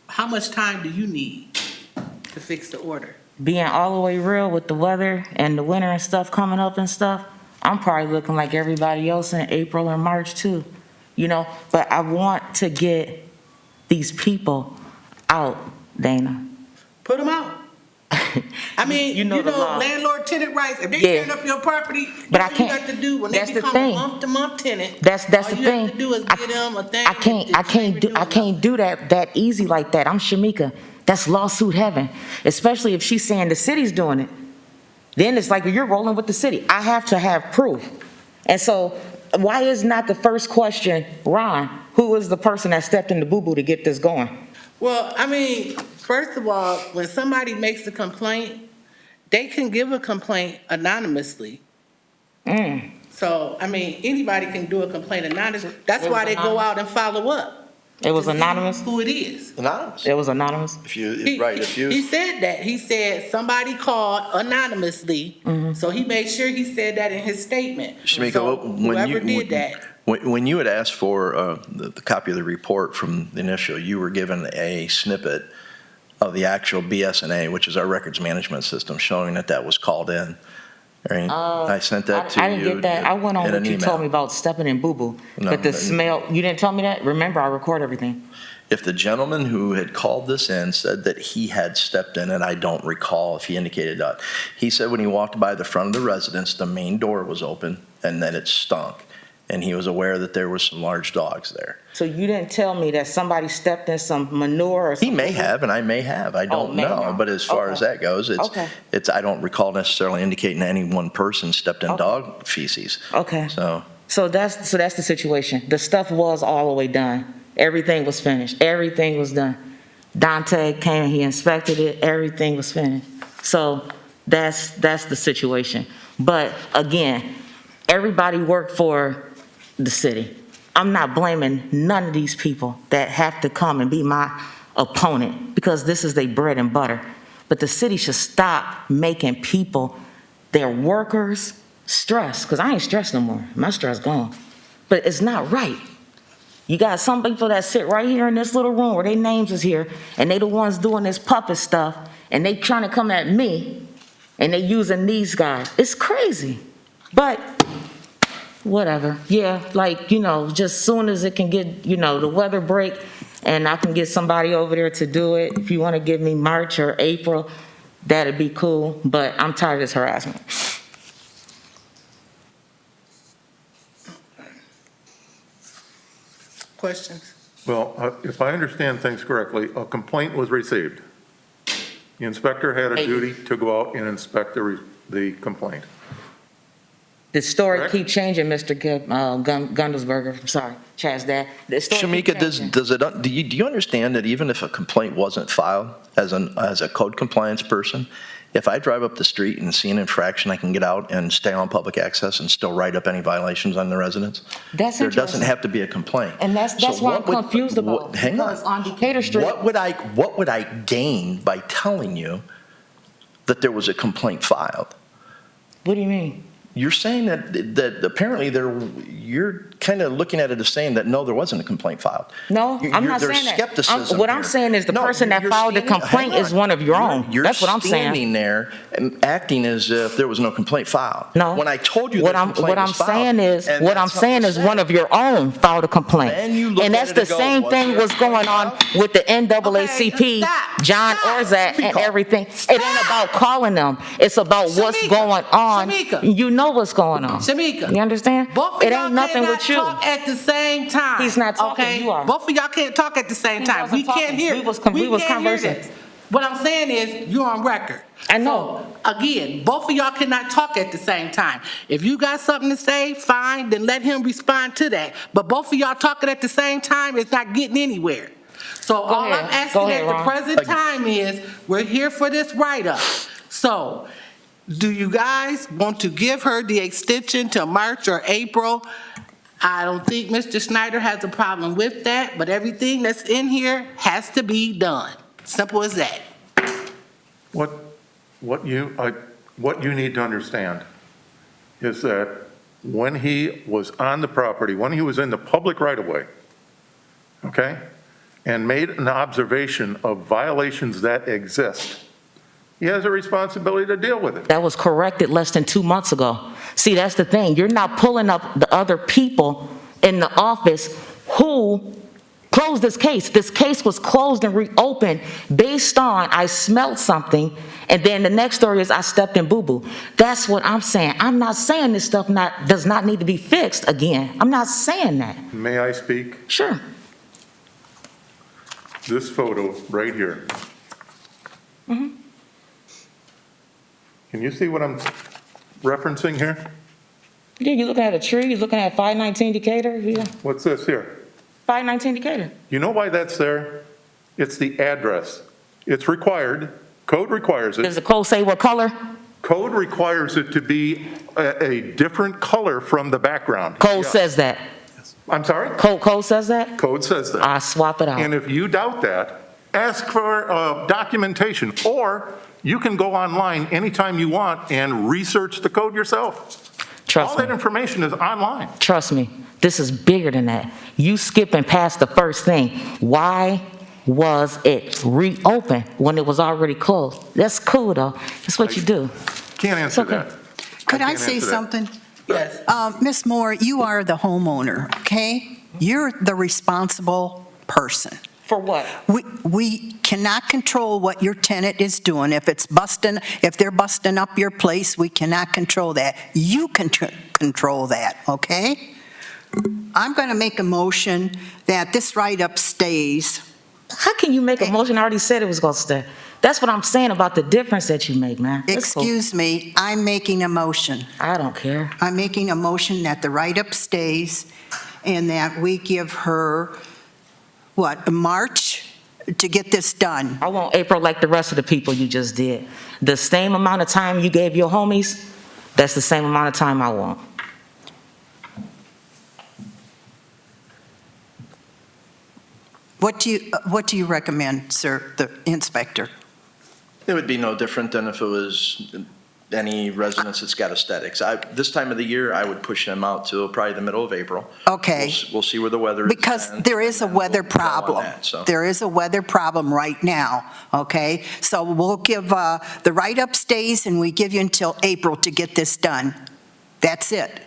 [SPEAKER 2] how much time do you need to fix the order?
[SPEAKER 13] Being all the way real with the weather and the winter and stuff coming up and stuff, I'm probably looking like everybody else in April or March too, you know? But I want to get these people out, Dana.
[SPEAKER 2] Put them out. I mean,
[SPEAKER 13] You know the law.
[SPEAKER 2] landlord tenant rights, if they
[SPEAKER 13] Yeah.
[SPEAKER 2] tearing up your property,
[SPEAKER 13] But I
[SPEAKER 2] what you
[SPEAKER 13] can't-
[SPEAKER 2] got to do when they
[SPEAKER 13] that's the
[SPEAKER 2] become
[SPEAKER 13] thing.
[SPEAKER 2] a month-to-month tenant?
[SPEAKER 13] That's the
[SPEAKER 2] All you
[SPEAKER 13] thing.
[SPEAKER 2] have to do is
[SPEAKER 13] I-
[SPEAKER 2] get them a thing.
[SPEAKER 13] I can't do that easy like that. I'm Shamika. That's lawsuit heaven, especially if she's saying the city's doing it. Then it's like you're rolling with the city. I have to have proof. And so why is not the first question, Ron, who is the person that stepped in the boo-boo to get this going?
[SPEAKER 2] Well, I mean, first of all, when somebody makes a complaint, they can give a complaint anonymously. So, I mean, anybody can do a complaint anonymously. That's
[SPEAKER 13] It
[SPEAKER 2] why
[SPEAKER 13] was
[SPEAKER 2] they go
[SPEAKER 13] anonymous?
[SPEAKER 2] out and follow up.
[SPEAKER 13] It was
[SPEAKER 2] to see
[SPEAKER 13] anonymous?
[SPEAKER 2] Who it is.
[SPEAKER 8] Anonymous.
[SPEAKER 13] It was anonymous?
[SPEAKER 8] If you,
[SPEAKER 2] He said that. He said somebody called anonymously, so he made sure he said that in his statement.
[SPEAKER 8] Shamika,
[SPEAKER 2] So
[SPEAKER 8] when
[SPEAKER 2] whoever
[SPEAKER 8] you,
[SPEAKER 2] did that,
[SPEAKER 8] when you had asked for the copy of the report from the initial, you were given a snippet of the actual BSNA, which is our records management system, showing that that was called in. Right? I sent that to you.
[SPEAKER 13] I didn't get that. I went on
[SPEAKER 8] in
[SPEAKER 13] what
[SPEAKER 8] an
[SPEAKER 13] you told
[SPEAKER 8] email.
[SPEAKER 13] me about stepping in boo-boo.
[SPEAKER 8] No,
[SPEAKER 13] But the
[SPEAKER 8] but-
[SPEAKER 13] smell, you didn't tell me that? Remember, I record everything.
[SPEAKER 8] If the gentleman who had called this in said that he had stepped in, and I don't recall if he indicated that, he said when he walked by the front of the residence, the main door was open and that it stunk. And he was aware that there was some large dogs there.
[SPEAKER 13] So you didn't tell me that somebody stepped in some manure or something?
[SPEAKER 8] He may have, and I may have. I don't
[SPEAKER 13] may
[SPEAKER 8] know.
[SPEAKER 13] have.
[SPEAKER 8] But as far
[SPEAKER 13] Okay.
[SPEAKER 8] as that goes,
[SPEAKER 13] Okay.
[SPEAKER 8] I don't recall necessarily indicating any one person stepped in
[SPEAKER 13] Okay.
[SPEAKER 8] dog feces.
[SPEAKER 13] Okay.
[SPEAKER 8] So
[SPEAKER 13] that's the situation. The stuff was all the way done. Everything was finished. Everything was done. Dante came, he inspected it, everything was finished. So that's the situation. But again, everybody worked for the city. I'm not blaming none of these people that have to come and be my opponent because this is their bread and butter. But the city should stop making people, their workers, stress, because I ain't stressed no more. My stress gone. But it's not right. You got some people that sit right here in this little room where their names is here, and they the ones doing this puppet stuff, and they trying to come at me, and they using these guys. It's crazy. But whatever. Yeah, like, just soon as it can get, the weather break, and I can get somebody over there to do it. If you want to give me March or April, that'd be cool. But I'm tired of this harassment.
[SPEAKER 2] questions?
[SPEAKER 7] Well, if I understand things correctly, a complaint was received. The inspector had a duty to go out and inspect the complaint.
[SPEAKER 13] The story
[SPEAKER 7] Correct.
[SPEAKER 13] keep changing, Mr. Gundelsberger. I'm sorry, Chaz, Dad. The story keep
[SPEAKER 8] Shamika,
[SPEAKER 13] changing.
[SPEAKER 8] do you understand that even if a complaint wasn't filed as a code compliance person, if I drive up the street and see an infraction, I can get out and stay on public access and still write up any violations on the residents?
[SPEAKER 13] That's
[SPEAKER 8] There
[SPEAKER 13] interesting.
[SPEAKER 8] doesn't have to be a complaint.
[SPEAKER 13] And that's
[SPEAKER 8] So
[SPEAKER 13] why I'm
[SPEAKER 8] what would-
[SPEAKER 13] confused about.
[SPEAKER 8] Hang on.
[SPEAKER 13] Because on Decatur Street.
[SPEAKER 8] What would I gain by telling you that there was a complaint filed?
[SPEAKER 13] What do you mean?
[SPEAKER 8] You're saying that apparently you're kind of looking at it as saying that, no, there wasn't a complaint filed.
[SPEAKER 13] No, I'm not
[SPEAKER 8] There's
[SPEAKER 13] saying that.
[SPEAKER 8] skepticism
[SPEAKER 13] What I'm
[SPEAKER 8] here.
[SPEAKER 13] saying is the
[SPEAKER 8] No,
[SPEAKER 13] person that
[SPEAKER 8] you're
[SPEAKER 13] filed the
[SPEAKER 8] standing-
[SPEAKER 13] complaint
[SPEAKER 8] hang
[SPEAKER 13] is
[SPEAKER 8] on.
[SPEAKER 13] one of your own.
[SPEAKER 8] You're
[SPEAKER 13] That's what I'm saying.
[SPEAKER 8] standing there and acting as if there was no complaint filed.
[SPEAKER 13] No.
[SPEAKER 8] When I told you
[SPEAKER 13] What
[SPEAKER 8] that
[SPEAKER 13] I'm
[SPEAKER 8] complaint was filed.
[SPEAKER 13] saying is,
[SPEAKER 8] and
[SPEAKER 13] what I'm
[SPEAKER 8] that's
[SPEAKER 13] saying
[SPEAKER 8] what
[SPEAKER 13] is
[SPEAKER 8] was
[SPEAKER 13] one of your own filed a complaint.
[SPEAKER 8] Then you look
[SPEAKER 13] And
[SPEAKER 8] at
[SPEAKER 13] that's
[SPEAKER 8] it
[SPEAKER 13] the
[SPEAKER 8] and go,
[SPEAKER 13] same
[SPEAKER 8] was
[SPEAKER 13] thing
[SPEAKER 8] there a
[SPEAKER 13] was going on
[SPEAKER 8] complaint
[SPEAKER 13] with the NAACP,
[SPEAKER 2] stop,
[SPEAKER 13] John
[SPEAKER 2] stop.
[SPEAKER 13] Orzak and everything. It ain't about calling them. It's about what's
[SPEAKER 2] Shamika,
[SPEAKER 13] going on.
[SPEAKER 2] Shamika.
[SPEAKER 13] You know what's going on.
[SPEAKER 2] Shamika.
[SPEAKER 13] You understand?
[SPEAKER 2] Both of
[SPEAKER 13] It
[SPEAKER 2] y'all
[SPEAKER 13] ain't nothing
[SPEAKER 2] cannot
[SPEAKER 13] with you.
[SPEAKER 2] talk at the same time.
[SPEAKER 13] He's not talking,
[SPEAKER 2] okay?
[SPEAKER 13] you are.
[SPEAKER 2] Both of y'all can't talk at the same
[SPEAKER 13] He
[SPEAKER 2] time. We
[SPEAKER 13] wasn't
[SPEAKER 2] can't
[SPEAKER 13] talking.
[SPEAKER 2] hear.
[SPEAKER 13] We was
[SPEAKER 2] can't hear
[SPEAKER 13] conversing.
[SPEAKER 2] this. What I'm saying is, you're on record.
[SPEAKER 13] I know.
[SPEAKER 2] So, again, both of y'all cannot talk at the same time. If you got something to say, fine, then let him respond to that. But both of y'all talking at the same time is not getting anywhere. So all
[SPEAKER 13] ahead.
[SPEAKER 2] I'm asking
[SPEAKER 13] Go ahead,
[SPEAKER 2] at the
[SPEAKER 13] Ron.
[SPEAKER 2] present time is, we're here for this write-up. So, do you guys want to give her the extension to March or April? I don't think Mr. Snyder has a problem with that, but everything that's in here has to be done. Simple as that.
[SPEAKER 7] What you need to understand is that when he was on the property, when he was in the public right-of-way, okay, and made an observation of violations that exist, he has a responsibility to deal with it.
[SPEAKER 13] That was corrected less than 2 months ago. See, that's the thing. You're not pulling up the other people in the office who closed this case. This case was closed and reopened based on I smelled something, and then the next story is I stepped in boo-boo. That's what I'm saying. I'm not saying this stuff does not need to be fixed again. I'm not saying that.
[SPEAKER 7] May I speak?
[SPEAKER 13] Sure.
[SPEAKER 7] This photo right here.
[SPEAKER 13] Mhm.
[SPEAKER 7] Can you see what I'm referencing here?
[SPEAKER 13] Yeah, you're looking at a tree, you're looking at 519 Decatur, yeah.
[SPEAKER 7] What's this here?
[SPEAKER 13] 519 Decatur.
[SPEAKER 7] You know why that's there? It's the address. It's required, code requires
[SPEAKER 13] Does
[SPEAKER 7] it.
[SPEAKER 13] the code say what color?
[SPEAKER 7] Code requires it to be a different color from the background.
[SPEAKER 13] Code
[SPEAKER 7] Yeah.
[SPEAKER 13] says that.
[SPEAKER 7] I'm sorry?
[SPEAKER 13] Code says that?
[SPEAKER 7] Code says that.
[SPEAKER 13] I swap it out.
[SPEAKER 7] And if you doubt that, ask for documentation, or you can go online anytime you want and research the code yourself.
[SPEAKER 13] Trust
[SPEAKER 7] All
[SPEAKER 13] me.
[SPEAKER 7] that information is online.
[SPEAKER 13] Trust me, this is bigger than that. You skipping past the first thing. Why was it reopened when it was already closed? That's cool, though. That's what you do.
[SPEAKER 7] Can't answer
[SPEAKER 13] okay.
[SPEAKER 7] that.
[SPEAKER 4] Could I
[SPEAKER 7] can't
[SPEAKER 4] say
[SPEAKER 7] answer that.
[SPEAKER 4] something?
[SPEAKER 2] Yes.
[SPEAKER 4] Ms. Moore, you are the homeowner, okay? You're the responsible person.
[SPEAKER 13] For what?
[SPEAKER 4] We cannot control what your tenant is doing. If they're busting up your place, we cannot control that. You can control that, okay? I'm going to make a motion that this write-up stays.
[SPEAKER 13] How can you make a motion? I already said it was going to stay. That's what I'm saying about the difference that you make, man. That's cool.
[SPEAKER 4] Excuse me, I'm making a motion.
[SPEAKER 13] I don't care.
[SPEAKER 4] I'm making a motion that the write-up stays and that we give her, March to get this done.
[SPEAKER 13] I want April like the rest of the people you just did. The same amount of time you gave your homies, that's the same amount of time I want.
[SPEAKER 4] What do you recommend, sir, the inspector?
[SPEAKER 8] It would be no different than if it was any residence that's got aesthetics. This time of the year, I would push them out till probably the middle of April.
[SPEAKER 4] Okay.
[SPEAKER 8] We'll see where the weather is.
[SPEAKER 4] Because
[SPEAKER 8] then,
[SPEAKER 4] there is a
[SPEAKER 8] and
[SPEAKER 4] weather
[SPEAKER 8] we'll go on
[SPEAKER 4] problem.
[SPEAKER 8] that, so.
[SPEAKER 4] There is a weather problem right now, okay? So we'll give, the write-up stays and we give you until April to get this done. That's it.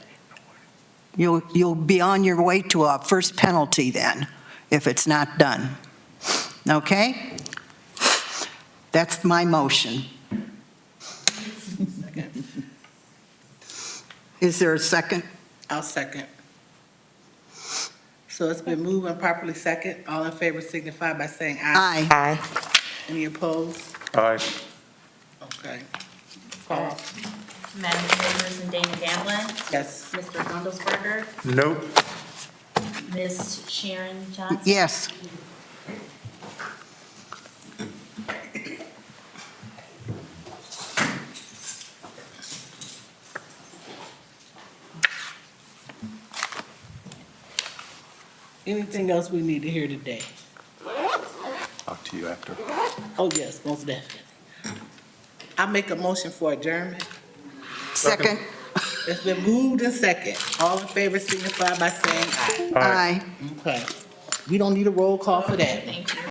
[SPEAKER 4] You'll be on your way to a first penalty then, if it's not done. Okay? That's my motion. Is there a second?
[SPEAKER 2] I'll second. So it's been moved and properly second. All in favor signify by saying aye.
[SPEAKER 4] Aye.
[SPEAKER 13] Aye.
[SPEAKER 2] Any opposed?
[SPEAKER 7] Aye.
[SPEAKER 2] Okay. Paul?
[SPEAKER 3] Madam Chairperson Dana Gamblin,
[SPEAKER 2] Yes.
[SPEAKER 3] Mr. Wondelsberger,
[SPEAKER 7] Nope.
[SPEAKER 3] Ms. Sharon Johnson.
[SPEAKER 4] Yes.
[SPEAKER 2] Anything else we need to hear today?
[SPEAKER 12] Talk to you after.
[SPEAKER 2] Oh, yes, most definitely. I make a motion for adjournment.
[SPEAKER 4] Second?
[SPEAKER 2] It's been moved and second. All in favor signify by saying aye.
[SPEAKER 4] Aye.
[SPEAKER 2] Okay. We don't need a roll call for that.
[SPEAKER 3] Thank you.